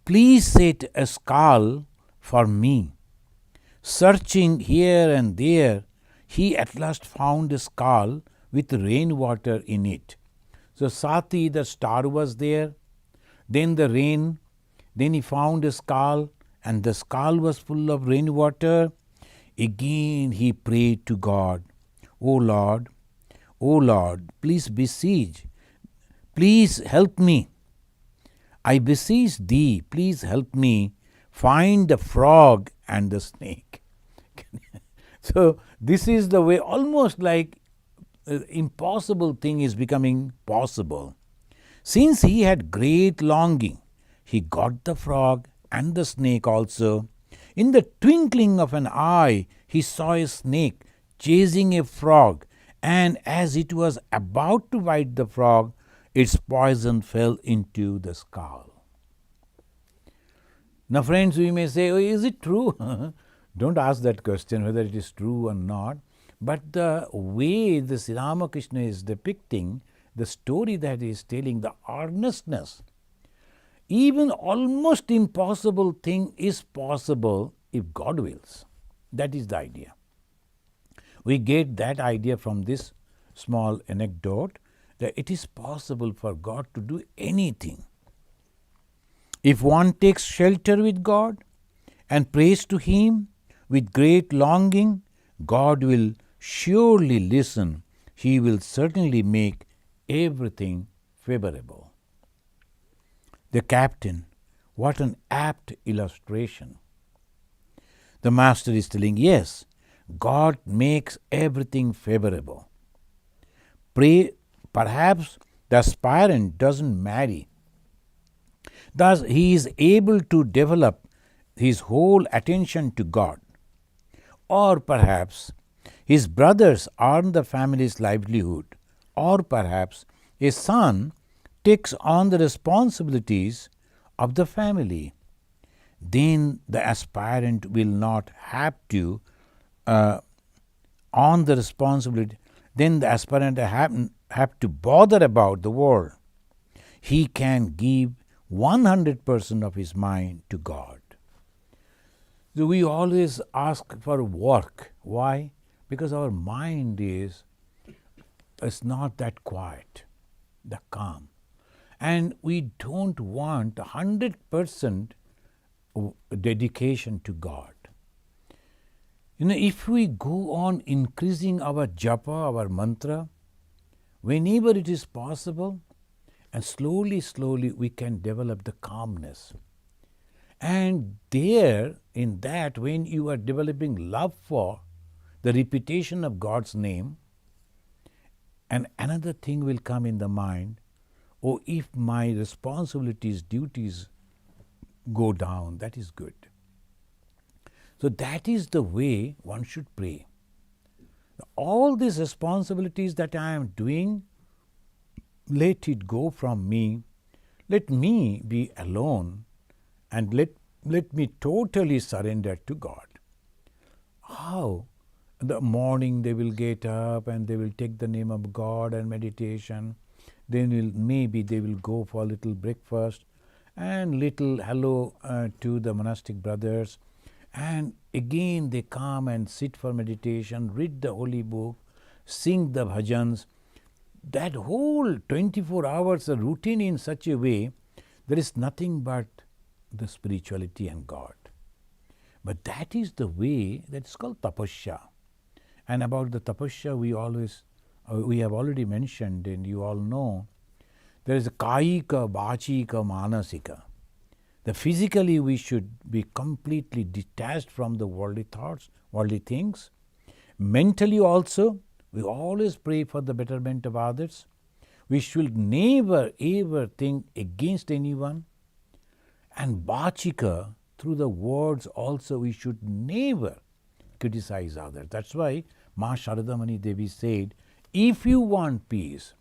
please set a skull for me." Searching here and there, he at last found a skull with rainwater in it. So Swati, the star, was there, then the rain, then he found a skull, and the skull was full of rainwater. Again he prayed to God, O Lord, please beseech, please help me. I beseech thee, please help me find the frog and the snake." So this is the way, almost like impossible thing is becoming possible. Since he had great longing, he got the frog and the snake also. In the twinkling of an eye, he saw a snake chasing a frog, and as it was about to bite the frog, its poison fell into the skull. Now, friends, we may say, "Oh, is it true?" Don't ask that question whether it is true or not. But the way the Sri Ramakrishna is depicting, the story that he is telling, the earnestness, even almost impossible thing is possible if God wills. That is the idea. We get that idea from this small anecdote, that it is possible for God to do anything. If one takes shelter with God and prays to Him with great longing, God will surely listen. He will certainly make everything favorable. The captain, what an apt illustration. The master is telling, yes, God makes everything favorable. Pray, perhaps the aspirant doesn't marry. Thus, he is able to develop his whole attention to God. Or perhaps his brothers earn the family's livelihood, or perhaps a son takes on the responsibilities of the family. Then the aspirant will not have to on the responsibility, then the aspirant have to bother about the world. He can give 100% of his mind to God. So we always ask for work. Why? Because our mind is not that quiet, the calm. And we don't want 100% dedication to God. If we go on increasing our japa, our mantra, whenever it is possible, and slowly, slowly we can develop the calmness. And there, in that, when you are developing love for the repetition of God's name, and another thing will come in the mind, oh, if my responsibilities, duties go down, that is good. So that is the way one should pray. All these responsibilities that I am doing, let it go from me. Let me be alone and let me totally surrender to God. How? In the morning they will get up and they will take the name of God and meditation. Then maybe they will go for a little breakfast and little hello to the monastic brothers. And again they come and sit for meditation, read the holy book, sing the bhajans. That whole 24 hours are routine in such a way, there is nothing but the spirituality and God. But that is the way that is called tapasya. And about the tapasya we have already mentioned, and you all know, there is a kayika, vachika, manasika. The physically we should be completely detached from the worldly thoughts, worldly things. Mentally also, we always pray for the betterment of others. We should never ever think against anyone. And vachika, through the words also, we should never criticize others. That's why Ma Sharadamani Devi said, if you want peace,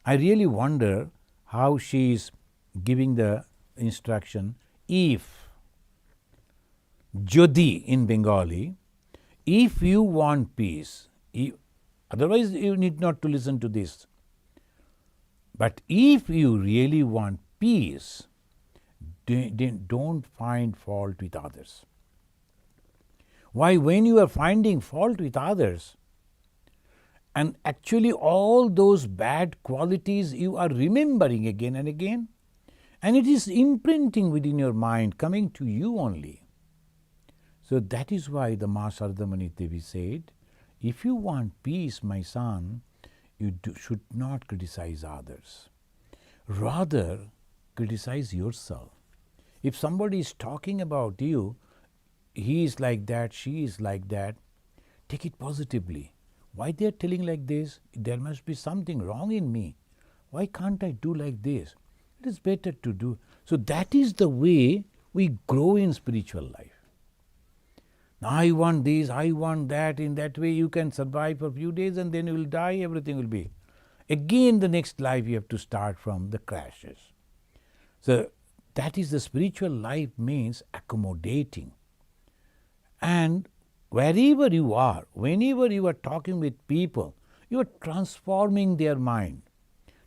I really wonder how she is giving the instruction, if, Jodi in Bengali, if you want peace, otherwise you need not to listen to this. But if you really want peace, don't find fault with others. Why? When you are finding fault with others, and actually all those bad qualities you are remembering again and again, and it is imprinting within your mind, coming to you only. So that is why the Ma Sharadamani Devi said, if you want peace, my son, you should not criticize others. Rather, criticize yourself. If somebody is talking about you, he is like that, she is like that, take it positively. Why they are telling like this? There must be something wrong in me. Why can't I do like this? It is better to do. So that is the way we grow in spiritual life. Now I want this, I want that. In that way you can survive for a few days and then you will die, everything will be. Again the next life you have to start from the crashes. So that is the spiritual life, means accommodating. And wherever you are, whenever you are talking with people, you are transforming their mind,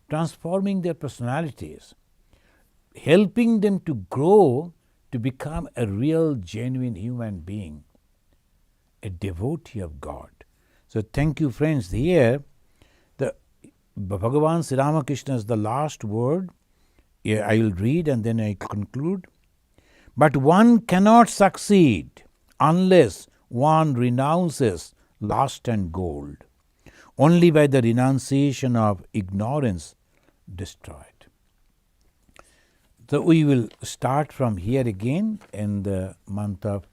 transforming their personalities, helping them to grow to become a real, genuine human being, a devotee of God. So thank you, friends. Here, the Bhagavan Sri Ramakrishna's the last word. I will read and then I conclude. But one cannot succeed unless one renounces lust and gold. Only by the renunciation of ignorance destroyed. So we will start from here again in the month of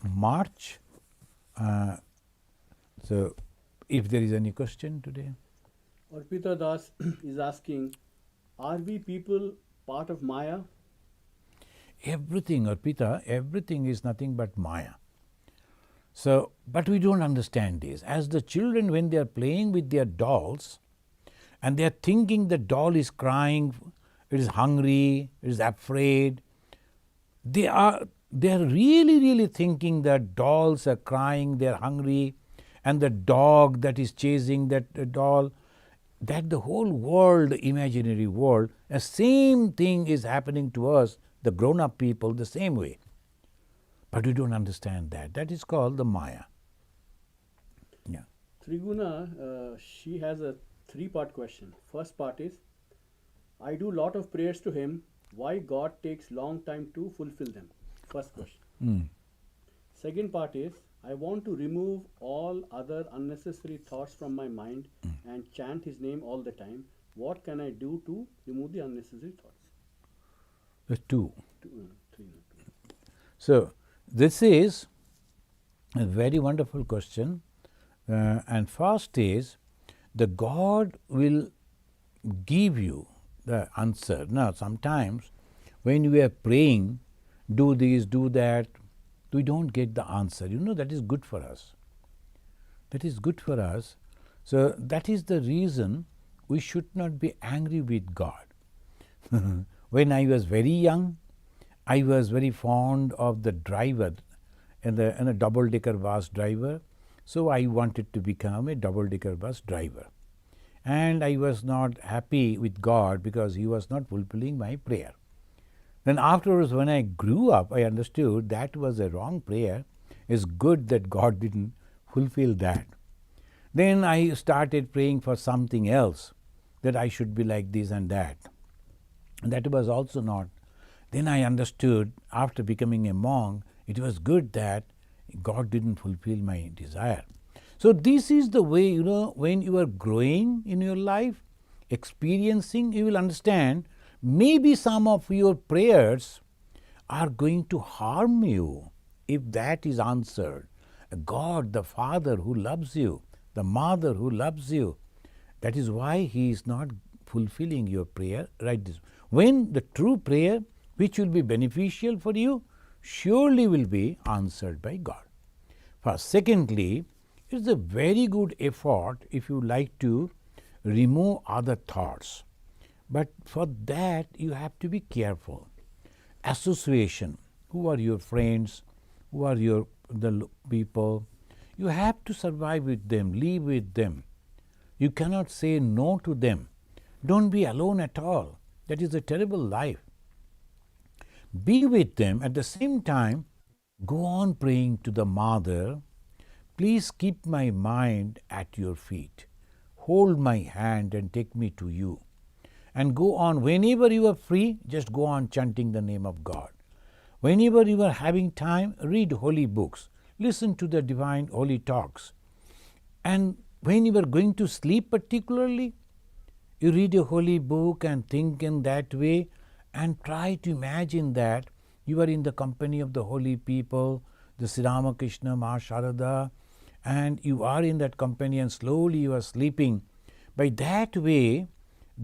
March. So if there is any question today. Arpita Das is asking, are we people part of Maya? Everything, Arpita, everything is nothing but Maya. So, but we don't understand this. As the children, when they are playing with their dolls, and they are thinking the doll is crying, it is hungry, it is afraid, they are really thinking that dolls are crying, they are hungry, and the dog that is chasing that doll, that the whole world, the imaginary world, the same thing is happening to us, the grown-up people, the same way. But we don't understand that. That is called the Maya. Yeah. Triguna, she has a three-part question. First part is, I do lot of prayers to him. Why God takes long time to fulfill them? First question. Second part is, I want to remove all other unnecessary thoughts from my mind and chant his name all the time. What can I do to remove the unnecessary thoughts? The two. Three, not two. So, this is a very wonderful question. And first is, the God will give you the answer. Now, sometimes when we are praying, do this, do that, we don't get the answer. You know, that is good for us. That is good for us. So, that is the reason we should not be angry with God. When I was very young, I was very fond of the driver, and a double-decker bus driver. So, I wanted to become a double-decker bus driver. And I was not happy with God because He was not fulfilling my prayer. Then afterwards, when I grew up, I understood that was a wrong prayer. It's good that God didn't fulfill that. Then I started praying for something else, that I should be like this and that. That was also not. Then I understood, after becoming a monk, it was good that God didn't fulfill my desire. So this is the way, you know, when you are growing in your life, experiencing, you will understand maybe some of your prayers are going to harm you if that is answered. God, the Father who loves you, the Mother who loves you, that is why He is not fulfilling your prayer right this. When the true prayer, which will be beneficial for you, surely will be answered by God. First. Secondly, it is a very good effort if you like to remove other thoughts. But for that, you have to be careful. Association. Who are your friends? Who are the people? You have to survive with them, live with them. You cannot say no to them. Don't be alone at all. That is a terrible life. Be with them. At the same time, go on praying to the Mother. Please keep my mind at your feet. Hold my hand and take me to you. And go on. Whenever you are free, just go on chanting the name of God. Whenever you are having time, read holy books. Listen to the divine holy talks. And when you are going to sleep particularly, you read a holy book and think in that way, and try to imagine that you are in the company of the holy people, the Sri Ramakrishna, Ma Sharada, and you are in that company and slowly you are sleeping. By that way,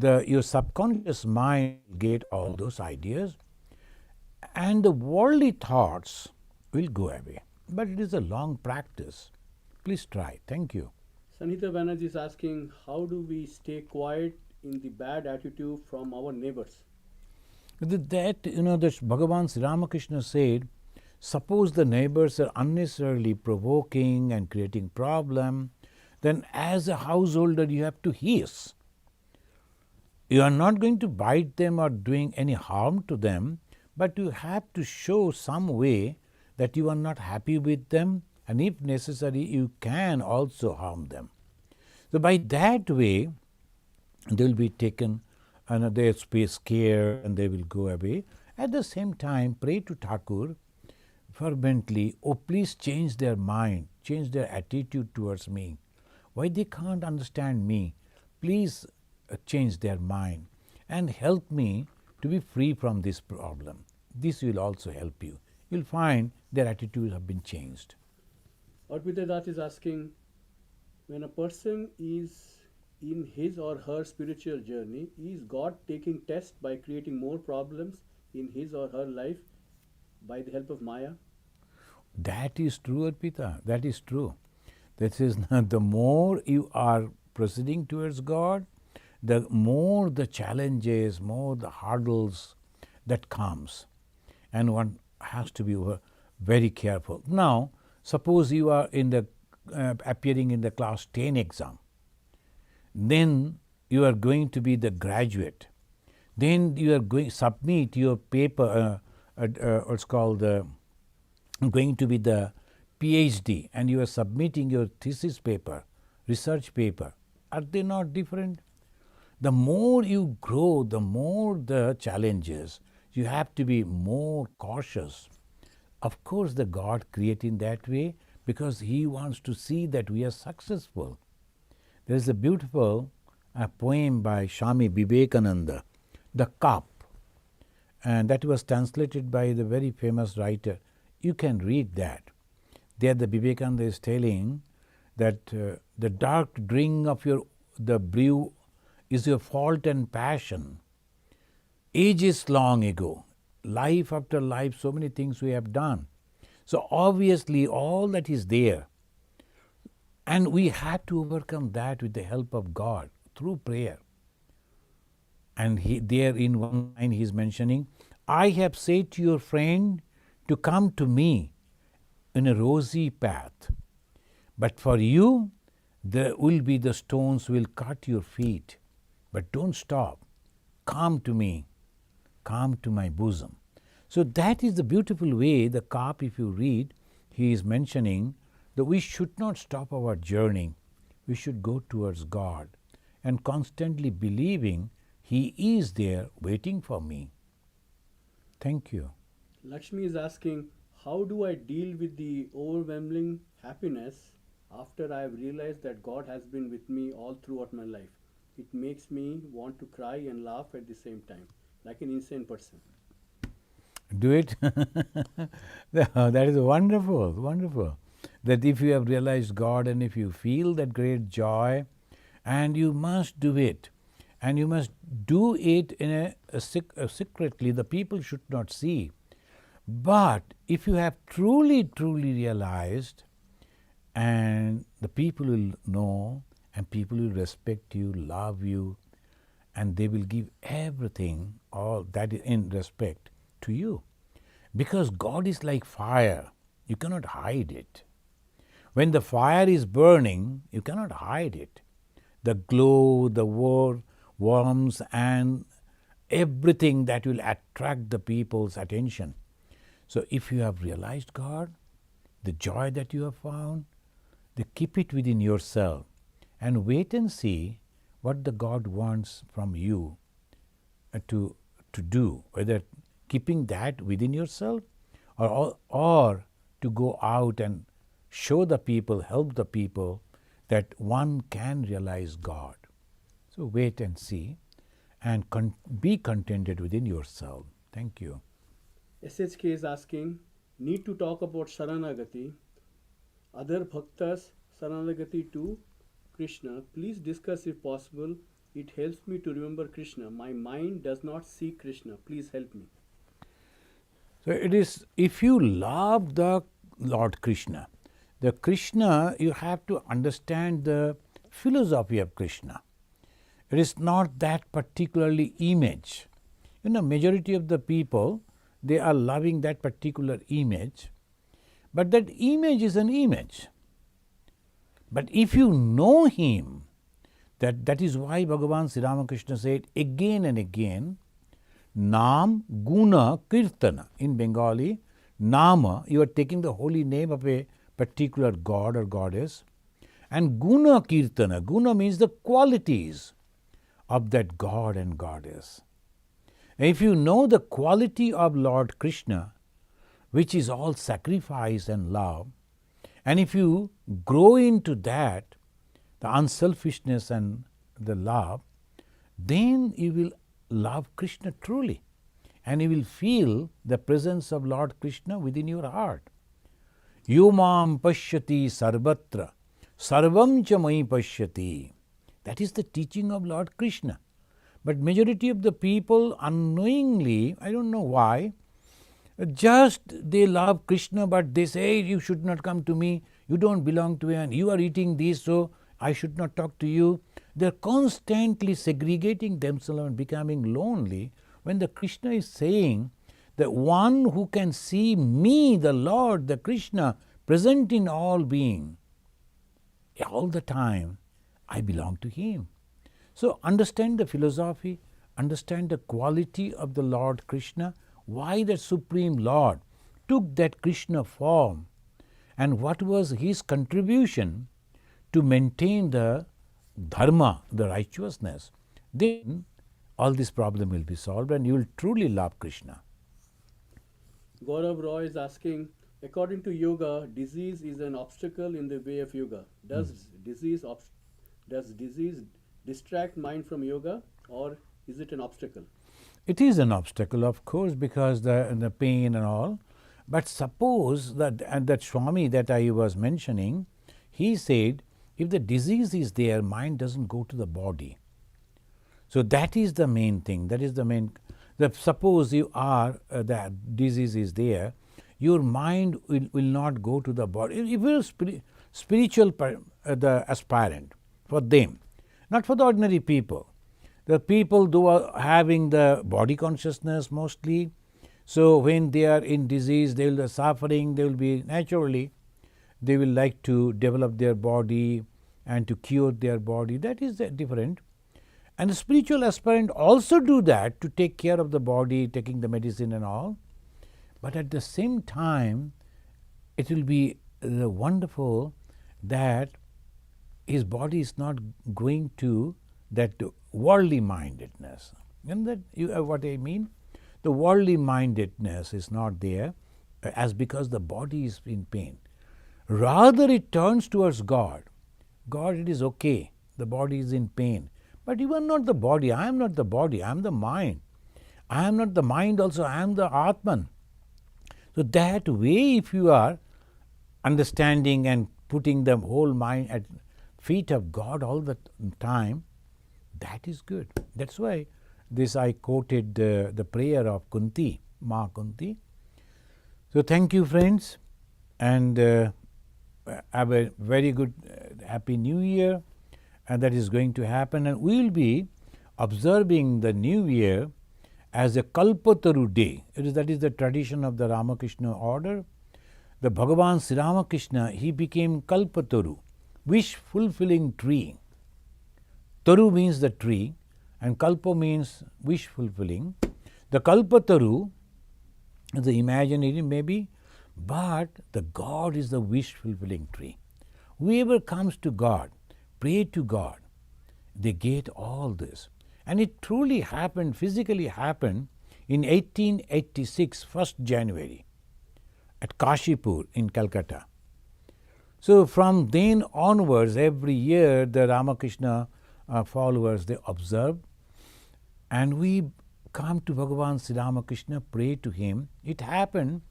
your subconscious mind will get all those ideas and the worldly thoughts will go away. But it is a long practice. Please try. Thank you. Sanhita Banerjee is asking, how do we stay quiet in the bad attitude from our neighbors? That, Bhagavan Sri Ramakrishna said, suppose the neighbors are unnecessarily provoking and creating problem, then as a householder you have to hiss. You are not going to bite them or doing any harm to them, but you have to show some way that you are not happy with them, and if necessary you can also harm them. So by that way they will be taken and they will be scared and they will go away. At the same time, pray to Thakur fervently, oh please change their mind, change their attitude towards me. Why they can't understand me? Please change their mind and help me to be free from this problem. This will also help you. You'll find their attitudes have been changed. Arpita Das is asking, when a person is in his or her spiritual journey, is God taking test by creating more problems in his or her life by the help of Maya? That is true, Arpita. That is true. This is the more you are proceeding towards God, the more the challenges, more the hurdles that comes, and one has to be very careful. Now, suppose you are in the appearing in the class 10 exam, then you are going to be the graduate. Then you are going submit your paper. What's called going to be the PhD, and you are submitting your thesis paper, research paper. Are they not different? The more you grow, the more the challenges. You have to be more cautious. Of course, the God created in that way because He wants to see that we are successful. There is a beautiful poem by Swami Vivekananda, The Cup, and that was translated by the very famous writer. You can read that. There the Vivekananda is telling that the dark drink of the brew is your fault and passion. Ages long ago, life after life, so many things we have done. So obviously all that is there. And we have to overcome that with the help of God through prayer. And there in one line he is mentioning, I have said to your friend to come to me in a rosy path. But for you, there will be the stones will cut your feet. But don't stop. Come to me. Come to my bosom. So that is the beautiful way, the cup, if you read, he is mentioning that we should not stop our journey. We should go towards God and constantly believing He is there waiting for me. Thank you. Lakshmi is asking, how do I deal with the overwhelming happiness after I have realized that God has been with me all throughout my life? It makes me want to cry and laugh at the same time, like an insane person. Do it. That is wonderful, wonderful. That if you have realized God and if you feel that great joy, and you must do it, and you must do it in secretly, the people should not see. But if you have truly, truly realized, and the people will know, and people will respect you, love you, and they will give everything, all that is in respect to you. Because God is like fire, you cannot hide it. When the fire is burning, you cannot hide it. The glow, the warmth, and everything that will attract the people's attention. So if you have realized God, the joy that you have found, then keep it within yourself and wait and see what the God wants from you to do, whether keeping that within yourself or to go out and show the people, help the people that one can realize God. So wait and see and be contented within yourself. Thank you. SHK is asking, need to talk about Sharanagati, other bhaktas Sharanagati to Krishna. Please discuss if possible. It helps me to remember Krishna. My mind does not see Krishna. Please help me. So it is, if you love the Lord Krishna, the Krishna, you have to understand the philosophy of Krishna. It is not that particularly image. Majority of the people, they are loving that particular image, but that image is an image. But if you know Him, that is why Bhagavan Sri Ramakrishna said again and again, Nam Guna Kirtana. In Bengali, Nama, you are taking the holy name of a particular god or goddess, and Guna Kirtana. Guna means the qualities of that god and goddess. If you know the quality of Lord Krishna, which is all sacrifice and love, and if you grow into that, the unselfishness and the love, then you will love Krishna truly, and you will feel the presence of Lord Krishna within your heart. Yomam pashyati sarvatra, sarvam cha mai pashyati. That is the teaching of Lord Krishna. But majority of the people unknowingly, I don't know why, Just they love Krishna, but they say, you should not come to me, you don't belong to me, and you are eating this, so I should not talk to you. They're constantly segregating themselves and becoming lonely, when the Krishna is saying that one who can see me, the Lord, the Krishna, present in all being, all the time, I belong to him. So understand the philosophy, understand the quality of the Lord Krishna, why the Supreme Lord took that Krishna form, and what was his contribution to maintain the dharma, the righteousness. Then all this problem will be solved and you will truly love Krishna. Gaurav Roy is asking, according to yoga, disease is an obstacle in the way of yoga. Does disease distract mind from yoga, or is it an obstacle? It is an obstacle, of course, because the pain and all. But suppose that, and that Swami that I was mentioning, he said, if the disease is there, mind doesn't go to the body. So that is the main thing. That is the main. Suppose you are that disease is there, your mind will not go to the body. If you are spiritual, the aspirant for them, not for the ordinary people. The people who are having the body consciousness mostly, so when they are in disease, they will be suffering, they will be naturally, they will like to develop their body and to cure their body. That is different. And the spiritual aspirant also do that, to take care of the body, taking the medicine and all. But at the same time, it will be wonderful that his body is not going to that worldly mindedness. And that what I mean? The worldly mindedness is not there, as because the body is in pain. Rather it turns towards God. God, it is okay, the body is in pain. But you are not the body, I am not the body, I am the mind. I am not the mind also, I am the Atman. So that way, if you are understanding and putting the whole mind at feet of God all the time, that is good. That's why this I quoted the prayer of Kunti, Ma Kunti. So thank you, friends, and have a very good happy new year, and that is going to happen, and we will be observing the new year as a Kalpataru day. That is the tradition of the Ramakrishna order. The Bhagavan Sri Ramakrishna, he became Kalpataru, wish fulfilling tree. Taru means the tree and Kalpa means wish fulfilling. The Kalpataru is the imaginary maybe, but the God is the wish fulfilling tree. Whoever comes to God, pray to God, they get all this. And it truly happened, physically happened in 1886, 1st January at Kashipur in Calcutta. So from then onwards, every year the Ramakrishna followers, they observe, and we come to Bhagavan Sri Ramakrishna, pray to him. It happened,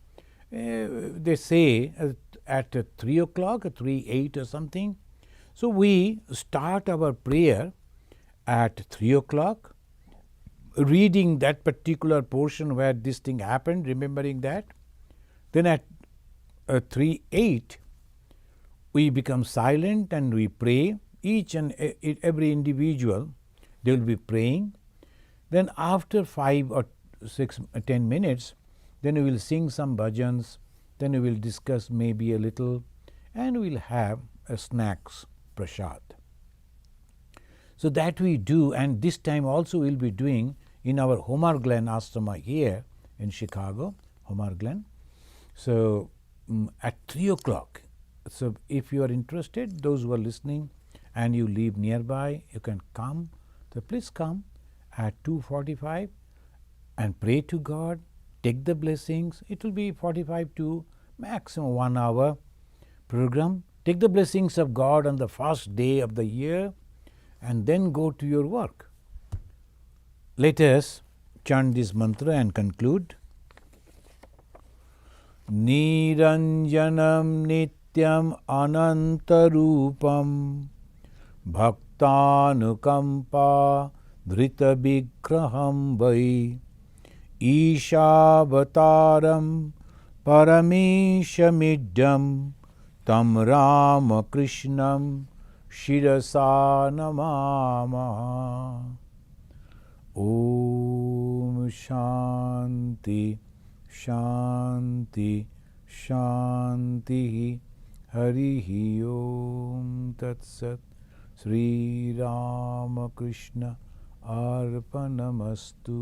they say, at 3 o'clock, 3:08 or something. So we start our prayer at 3 o'clock, reading that particular portion where this thing happened, remembering that. Then at 3:08, we become silent and we pray. Each and every individual, they will be praying. Then after 5 or 6, 10 minutes, then we will sing some bhajans, then we will discuss maybe a little, and we will have a snacks, prasad. So that we do, and this time also we will be doing in our Homer Glen ashrama here in Chicago, Homer Glen. So at 3 o'clock, so if you are interested, those who are listening and you live nearby, you can come. So please come at 2:45 and pray to God, take the blessings. It will be 45 to maximum 1 hour program. Take the blessings of God on the first day of the year and then go to your work. Let us chant this mantra and conclude. Niranjanam nityam anantarupam bhaktanukampa dhrita vigraham vai ईशावतारं परमेशमिड्डं तं रामकृष्णं शिरसा नमामः। ॐ शान्ति शान्ति शान्तिः। हरिः ॐ तत्सत्। श्रीरामकृष्ण अर्पणमस्तु।